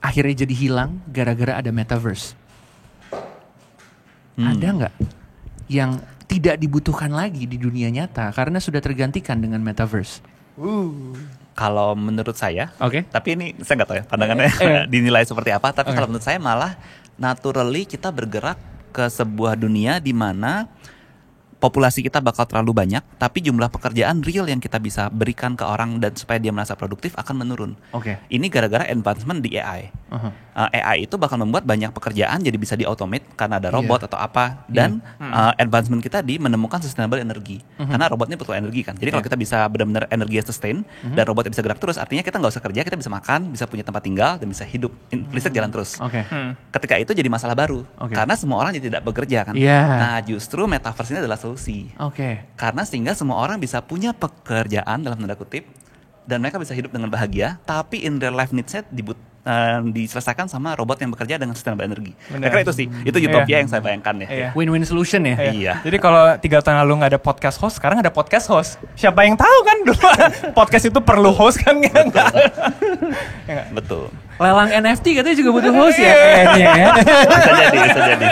akhirnya jadi hilang gara-gara ada metaverse? Ada nggak yang tidak dibutuhkan lagi di dunia nyata karena sudah tergantikan dengan metaverse? Kalau menurut saya, tapi ini saya nggak tahu ya pandangannya dinilai seperti apa. Tapi kalau menurut saya malah naturally kita bergerak ke sebuah dunia di mana populasi kita bakal terlalu banyak, tapi jumlah pekerjaan real yang kita bisa berikan ke orang dan supaya dia merasa produktif akan menurun. Ini gara-gara advancement di AI. AI itu bakal membuat banyak pekerjaan jadi bisa di-automate karena ada robot atau apa. Dan advancement kita di menemukan sustainable energy. Karena robotnya butuh energi kan. Jadi kalau kita bisa benar-benar energi sustain dan robotnya bisa gerak terus, artinya kita nggak usah kerja, kita bisa makan, bisa punya tempat tinggal, dan bisa hidup. Listrik jalan terus. Ketika itu jadi masalah baru. Karena semua orang jadi tidak bekerja kan. Nah justru metaverse ini adalah solusi. Karena sehingga semua orang bisa punya pekerjaan dalam tanda kutip dan mereka bisa hidup dengan bahagia, tapi in real life needs-nya diselesaikan sama robot yang bekerja dengan sustainable energy. Kira-kira itu sih, itu utopia yang saya bayangkan ya. Win-win solution ya. Jadi kalau 3 tahun lalu nggak ada podcast host, sekarang ada podcast host. Siapa yang tahu kan dulu podcast itu perlu host kan? Betul. Lelang NFT katanya juga butuh host ya kayaknya ya. Bisa jadi.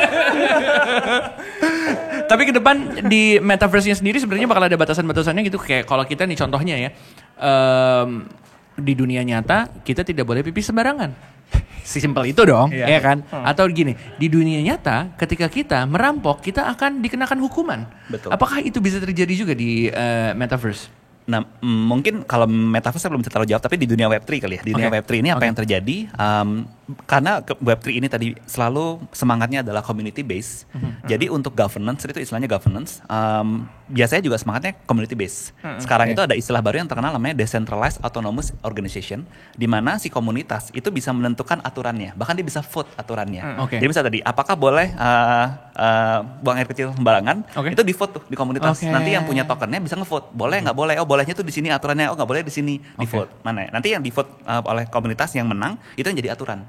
Tapi ke depan di metaverse-nya sendiri sebenarnya bakal ada batasan-batasannya gitu. Kayak kalau kita nih contohnya ya, di dunia nyata kita tidak boleh pipis sembarangan. Simpel itu dong, ya kan? Atau gini, di dunia nyata ketika kita merampok, kita akan dikenakan hukuman. Betul. Apakah itu bisa terjadi juga di metaverse? Nah, mungkin kalau metaverse saya belum bisa terlalu jawab, tapi di dunia Web3 kali ya. Di dunia Web3 ini apa yang terjadi? Karena Web3 ini tadi selalu semangatnya adalah community based. Jadi untuk governance, itu istilahnya governance, biasanya juga semangatnya community based. Sekarang itu ada istilah baru yang terkenal namanya decentralized autonomous organization, di mana si komunitas itu bisa menentukan aturannya, bahkan dia bisa vote aturannya. Jadi misalnya tadi, apakah boleh buang air kecil sembarangan? Itu di vote tuh di komunitas. Nanti yang punya tokennya bisa ngevote, boleh nggak boleh? Oh bolehnya tuh di sini aturannya, oh nggak boleh di sini. Di vote mana? Nanti yang di vote oleh komunitas yang menang itu yang jadi aturan.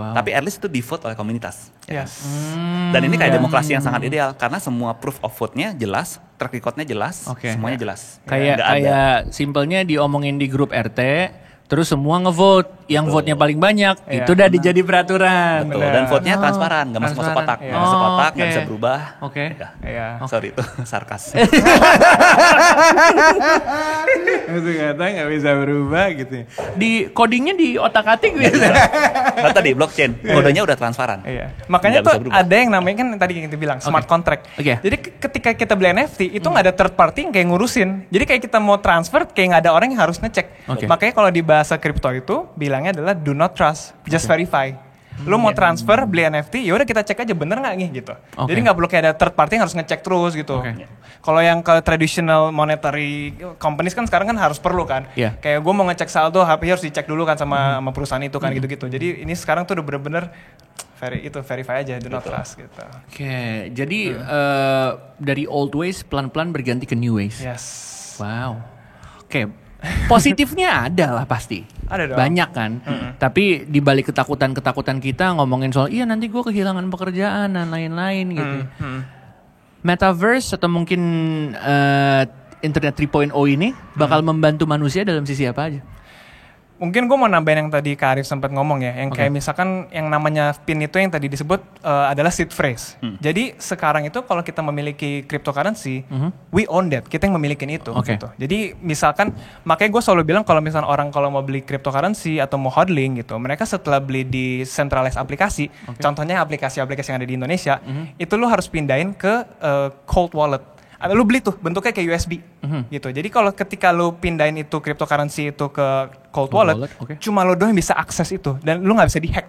Tapi at least itu di vote oleh komunitas. Dan ini kayak demokrasi yang sangat ideal karena semua proof of vote-nya jelas, track record-nya jelas, semuanya jelas. Kayak simpelnya diomongin di grup RT, terus semua ngevote, yang vote-nya paling banyak, itu udah dijadi peraturan. Betul. Dan vote-nya transparan, nggak masuk kotak, nggak masuk kotak, nggak bisa berubah. Sorry itu sarkas. Itu kata nggak bisa berubah gitu. Di codingnya di otak-atik gitu. Nah, tadi blockchain, kodenya udah transparan. Makanya tuh ada yang namanya kan tadi yang kita bilang smart contract. Jadi ketika kita beli NFT itu nggak ada third party yang kayak ngurusin. Jadi kayak kita mau transfer kayak nggak ada orang yang harus ngecek. Makanya kalau di bahasa kripto itu bilangnya adalah do not trust, just verify. Lu mau transfer beli NFT, ya udah kita cek aja bener nggak nih gitu. Jadi nggak perlu kayak ada third party yang harus ngecek terus gitu. Kalau yang ke traditional monetary companies kan sekarang kan harus perlu kan. Kayak gue mau ngecek saldo, HP harus dicek dulu kan sama perusahaan itu kan gitu-gitu. Jadi ini sekarang tuh udah bener-bener verify aja, do not trust gitu. Jadi dari old ways pelan-pelan berganti ke new ways. Wow. Positifnya ada lah pasti. Ada dong. Banyak kan. Tapi di balik ketakutan-ketakutan kita ngomongin soal iya nanti gue kehilangan pekerjaan dan lain-lain gitu. Metaverse atau mungkin Internet 3.0 ini bakal membantu manusia dalam sisi apa aja? Mungkin gue mau nambahin yang tadi Kak Arif sempat ngomong ya, yang kayak misalkan yang namanya PIN itu yang tadi disebut adalah seed phrase. Jadi sekarang itu kalau kita memiliki cryptocurrency, we own that, kita yang memiliki itu. Gitu. Jadi misalkan, makanya gue selalu bilang kalau misalkan orang kalau mau beli cryptocurrency atau mau hodling gitu, mereka setelah beli di centralized aplikasi, contohnya aplikasi-aplikasi yang ada di Indonesia, itu lo harus pindahin ke cold wallet. Lu beli tuh bentuknya kayak USB gitu. Jadi kalau ketika lu pindahin itu cryptocurrency itu ke cold wallet, cuma lu doang bisa akses itu dan lu nggak bisa dihack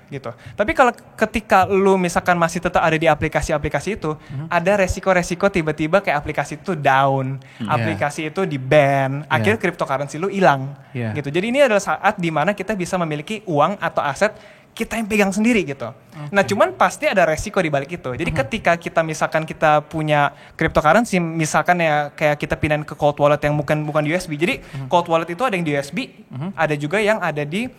gitu. Tapi kalau ketika lu misalkan masih tetap ada di aplikasi-aplikasi itu, ada resiko-resiko tiba-tiba kayak aplikasi itu down, aplikasi itu di ban, akhirnya cryptocurrency lu hilang gitu. Jadi ini adalah saat dimana kita bisa memiliki uang atau aset kita yang pegang sendiri gitu. Nah cuman pasti ada resiko di balik itu. Jadi ketika kita misalkan kita punya cryptocurrency, misalkan ya kayak kita pindahin ke cold wallet yang bukan USB. Jadi cold wallet itu ada yang di USB, ada juga yang ada di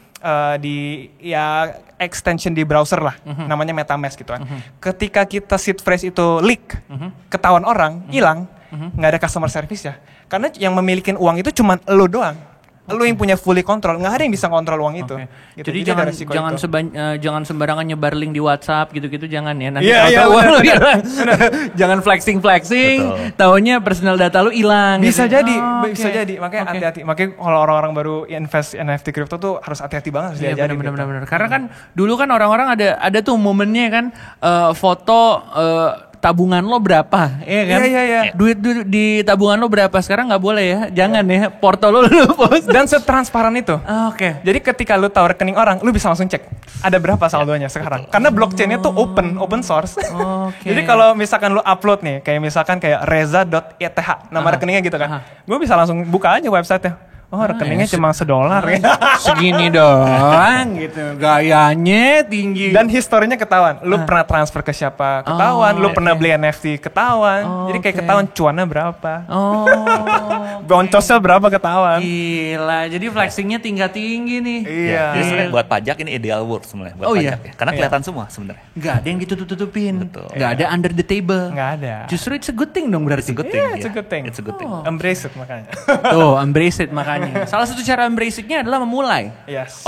ya extension di browser lah, namanya MetaMask gitu kan. Ketika kita seed phrase itu leak, ketahuan orang, hilang, nggak ada customer service ya. Karena yang memiliki uang itu cuma lo doang. Lu yang punya fully control, nggak ada yang bisa kontrol uang itu. Gitu. Jadi jangan sembarangan nyebar link di WhatsApp gitu-gitu, jangan ya. Nanti jangan flexing, taunya personal data lu hilang. Bisa gitu. Bisa jadi. Makanya hati-hati. Makanya kalau orang-orang baru invest NFT crypto tuh harus hati-hati banget. Benar. Karena kan dulu kan orang-orang ada tuh momennya kan foto tabungan lo berapa, kan? Duit di tabungan lo berapa sekarang nggak boleh ya, jangan ya, porto lo post. Dan setransparan itu. Jadi ketika lo tahu rekening orang, lo bisa langsung cek ada berapa saldonya sekarang. Karena blockchainnya tuh open source. Jadi kalau misalkan lo upload nih, kayak misalkan kayak reza.eth, nama rekeningnya gitu kan, gue bisa langsung buka aja websitenya. Oh rekeningnya cuma $1 ya. Segini doang gitu. Gayanya tinggi. Dan historinya ketahuan. Lu pernah transfer ke siapa ketahuan. Lu pernah beli NFT ketahuan. Jadi kayak ketahuan cuannya berapa. Boncosnya berapa ketahuan. Gila. Jadi flexingnya tinggi nih. Iya. Jadi sebenarnya buat pajak ini ideal world sebenarnya. Buat pajak ya. Karena kelihatan semua sebenarnya. Gak ada yang ditutup-tutupin. Gak ada under the table. Gak ada. Justru it's a good thing dong berarti. It's a good thing. It's a good thing. It's a good thing. Embrace it makanya. Tuh embrace it makanya. Salah satu cara embrace-nya adalah memulai.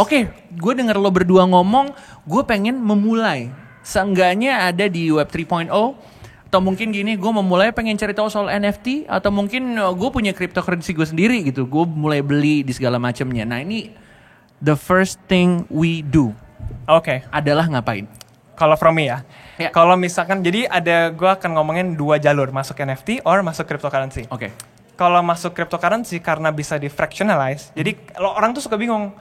Oke, gue denger lo berdua ngomong, gue pengen memulai. Seenggaknya ada di Web 3.0, atau mungkin gini, gue memulai pengen cari tahu soal NFT, atau mungkin gue punya cryptocurrency gue sendiri gitu, gue mulai beli di segala macamnya. Nah ini the first thing we do. Oke. Adalah ngapain? Kalau from me ya. Kalau misalkan jadi gue akan ngomongin 2 jalur, masuk NFT or masuk cryptocurrency. Oke. Kalau masuk cryptocurrency karena bisa di fractionalize, jadi orang tuh suka bingung,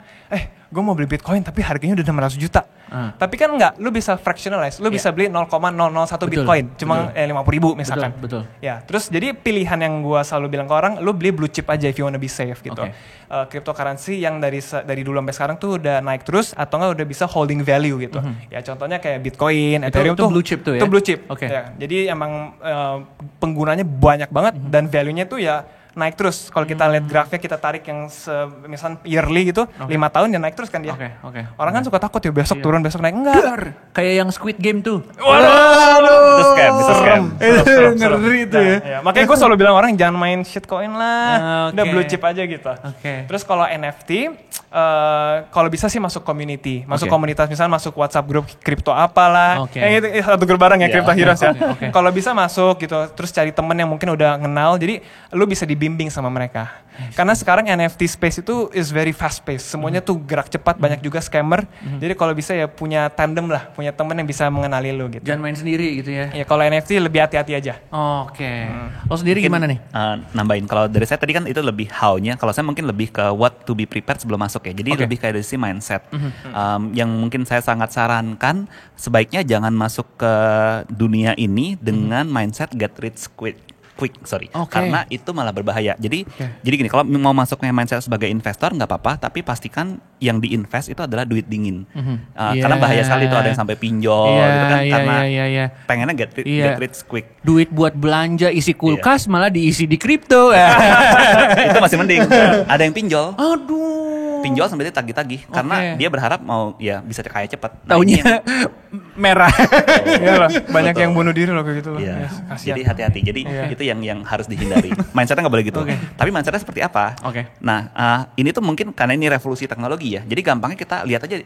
gue mau beli Bitcoin tapi harganya udah 600 juta. Tapi kan enggak, lu bisa fractionalize, lu bisa beli 0,001 Bitcoin, cuma 50.000 misalkan. Betul. Ya, terus jadi pilihan yang gue selalu bilang ke orang, lu beli blue chip aja if you wanna be safe gitu. Cryptocurrency yang dari dulu sampai sekarang tuh udah naik terus atau enggak udah bisa holding value gitu. Ya contohnya kayak Bitcoin, Ethereum itu blue chip tuh ya. Itu blue chip. Okay. Ya, jadi emang penggunanya banyak banget dan value-nya tuh ya naik terus. Kalau kita lihat grafnya, kita tarik yang misalnya yearly gitu, 5 tahun ya naik terus kan dia. Orang kan suka takut ya besok turun, besok naik. Enggak. Kayak yang Squid Game tuh. Waduh. Itu scam. Ngeri tuh ya. Makanya gue selalu bilang orang jangan main shitcoin lah. Udah blue chip aja gitu. Terus kalau NFT, kalau bisa sih masuk community. Masuk komunitas, misalnya masuk WhatsApp grup kripto apalah. Itu satu grup bareng ya, Crypto Heroes ya. Kalau bisa masuk gitu, terus cari temen yang mungkin udah kenal. Jadi lu bisa dibimbing sama mereka. Karena sekarang NFT space itu is very fast pace. Semuanya tuh gerak cepat, banyak juga scammer. Jadi kalau bisa ya punya tandem lah, punya temen yang bisa mengenali lu gitu. Jangan main sendiri gitu ya. Ya kalau NFT lebih hati-hati aja. Lo sendiri mungkin, gimana nih? Nambahin, kalau dari saya tadi kan itu lebih how-nya. Kalau saya mungkin lebih ke what to be prepared sebelum masuk ya. Jadi lebih kayak dari si mindset. Yang mungkin saya sangat sarankan, sebaiknya jangan masuk ke dunia ini dengan mindset get rich quick. Karena itu malah berbahaya. Jadi gini, kalau mau masuknya mindset sebagai investor nggak apa-apa, tapi pastikan yang diinvest itu adalah duit dingin. Karena bahaya sekali itu ada yang sampai pinjol gitu kan, karena pengennya get rich quick. Duit buat belanja isi kulkas malah diisi di kripto. Itu masih mending. Ada yang pinjol. Aduh. Pinjol sampai dia tagih-tagih karena dia berharap mau ya bisa kaya cepat. Taunya merah. Banyak yang bunuh diri loh kayak gitu. Jadi hati-hati. Jadi itu yang harus dihindari. Mindsetnya nggak boleh gitu. Tapi mindsetnya seperti apa? Nah, ini tuh mungkin karena ini revolusi teknologi ya. Jadi gampangnya kita lihat aja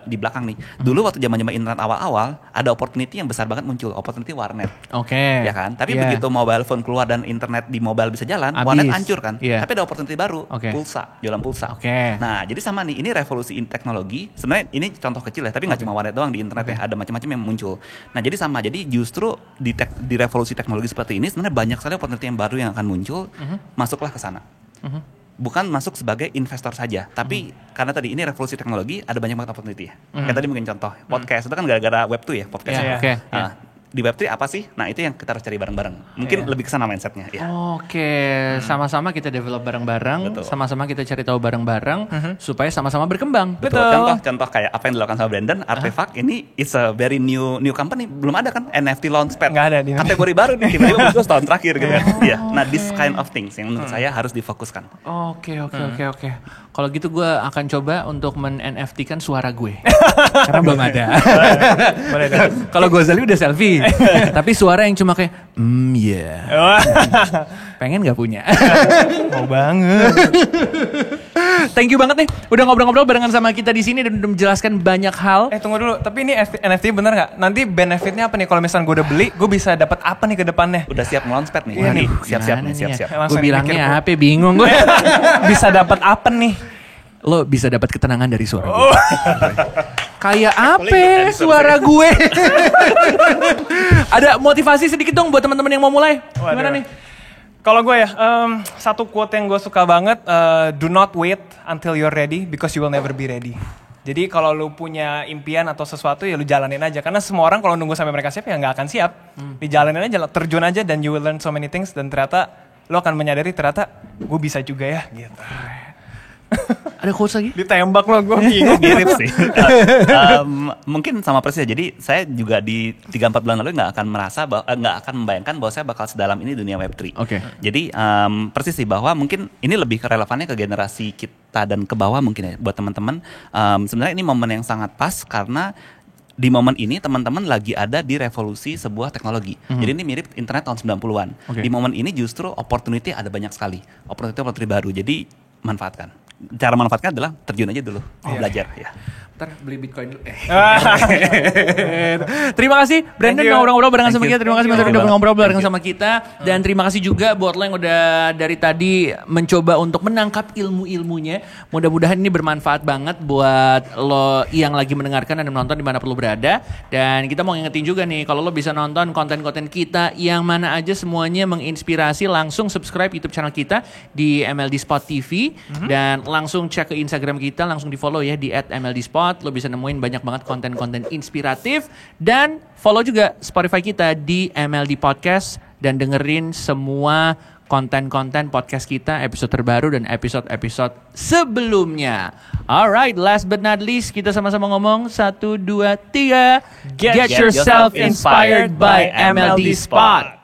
di belakang nih. Dulu waktu zaman-zaman internet awal-awal ada opportunity yang besar banget muncul. Opportunity warnet. Ya kan? Tapi begitu mobile phone keluar dan internet di mobile bisa jalan, warnet hancur kan? Tapi ada opportunity baru, pulsa, jualan pulsa. Nah, jadi sama nih, ini revolusi teknologi. Sebenarnya ini contoh kecil ya, tapi nggak cuma warnet doang di internet ya, ada macam-macam yang muncul. Nah, jadi sama. Jadi justru di revolusi teknologi seperti ini sebenarnya banyak sekali opportunity yang baru yang akan muncul. Masuklah ke sana. Bukan masuk sebagai investor saja, tapi karena tadi ini revolusi teknologi, ada banyak banget opportunity ya. Kayak tadi mungkin contoh podcast itu kan gara-gara Web2 ya, podcast. Di Web3 apa sih? Nah, itu yang kita harus cari bareng-bareng. Mungkin lebih ke sana mindsetnya ya. Sama-sama kita develop bareng-bareng, sama-sama kita cari tahu bareng-bareng supaya sama-sama berkembang. Betul. Contoh kayak apa yang dilakukan sama Brandon, Artifact ini it's a very new company. Belum ada kan NFT Launchpad. Nggak ada. Kategori baru nih, tiba-tiba muncul setahun terakhir gitu kan. Nah, this kind of things yang menurut saya harus difokuskan. Oke. Kalau gitu gue akan coba untuk men-NFT-kan suara gue. Karena belum ada. Kalau Ghazali udah selfie. Tapi suara yang cuma kayak pengen gak punya? Mau banget. Thank you banget nih udah ngobrol-ngobrol barengan sama kita di sini dan udah menjelaskan banyak hal. Tunggu dulu, tapi ini NFT bener nggak? Nanti benefitnya apa nih kalau misalnya gue udah beli, gue bisa dapat apa nih ke depannya? Udah siap nge-launchpad nih. Siap. Gue bilangnya HP bingung gue. Bisa dapat apa nih? Lo bisa dapat ketenangan dari suara gue. Kayak apa suara gue? Ada motivasi sedikit dong buat teman-teman yang mau mulai. Gimana nih? Kalau gue ya, satu quote yang gue suka banget, do not wait until you're ready because you will never be ready. Jadi kalau lu punya impian atau sesuatu ya lu jalanin aja. Karena semua orang kalau nunggu sampai mereka siap ya nggak akan siap. Dijalanin aja, terjun aja dan you will learn so many things. Dan ternyata lu akan menyadari ternyata gue bisa juga ya gitu. Ada quotes lagi? Ditembak loh, gue bingung. Mirip sih. Mungkin sama persis. Jadi saya juga di 3-4 bulan lalu nggak akan membayangkan bahwa saya bakal sedalam ini dunia Web3. Jadi persis sih bahwa mungkin ini lebih relevannya ke generasi kita dan ke bawah mungkin ya buat teman-teman. Sebenarnya ini momen yang sangat pas karena di momen ini teman-teman lagi ada di revolusi sebuah teknologi. Jadi ini mirip internet tahun 90-an. Di momen ini justru opportunity ada banyak sekali. Opportunity baru. Jadi manfaatkan. Cara manfaatkan adalah terjun aja dulu, belajar ya. Ntar beli Bitcoin dulu. Terima kasih Brandon ngobrol-ngobrol bareng sama kita. Terima kasih Mas udah ngobrol bareng sama kita. Dan terima kasih juga buat lo yang udah dari tadi mencoba untuk menangkap ilmu-ilmunya. Mudah-mudahan ini bermanfaat banget buat lo yang lagi mendengarkan dan menonton dimanapun lo berada. Dan kita mau ngingetin juga nih, kalau lo bisa nonton konten-konten kita yang mana aja semuanya menginspirasi, langsung subscribe YouTube channel kita di MLD Spot TV. Dan langsung cek ke Instagram kita, langsung di follow ya di @MLDspot. Lo bisa nemuin banyak banget konten-konten inspiratif. Dan follow juga Spotify kita di MLD Podcast. Dan dengerin semua konten-konten podcast kita, episode terbaru dan episode-episode sebelumnya. Alright, last but not least, kita sama-sama ngomong 1, 2, 3. Get yourself inspired by MLD Spot.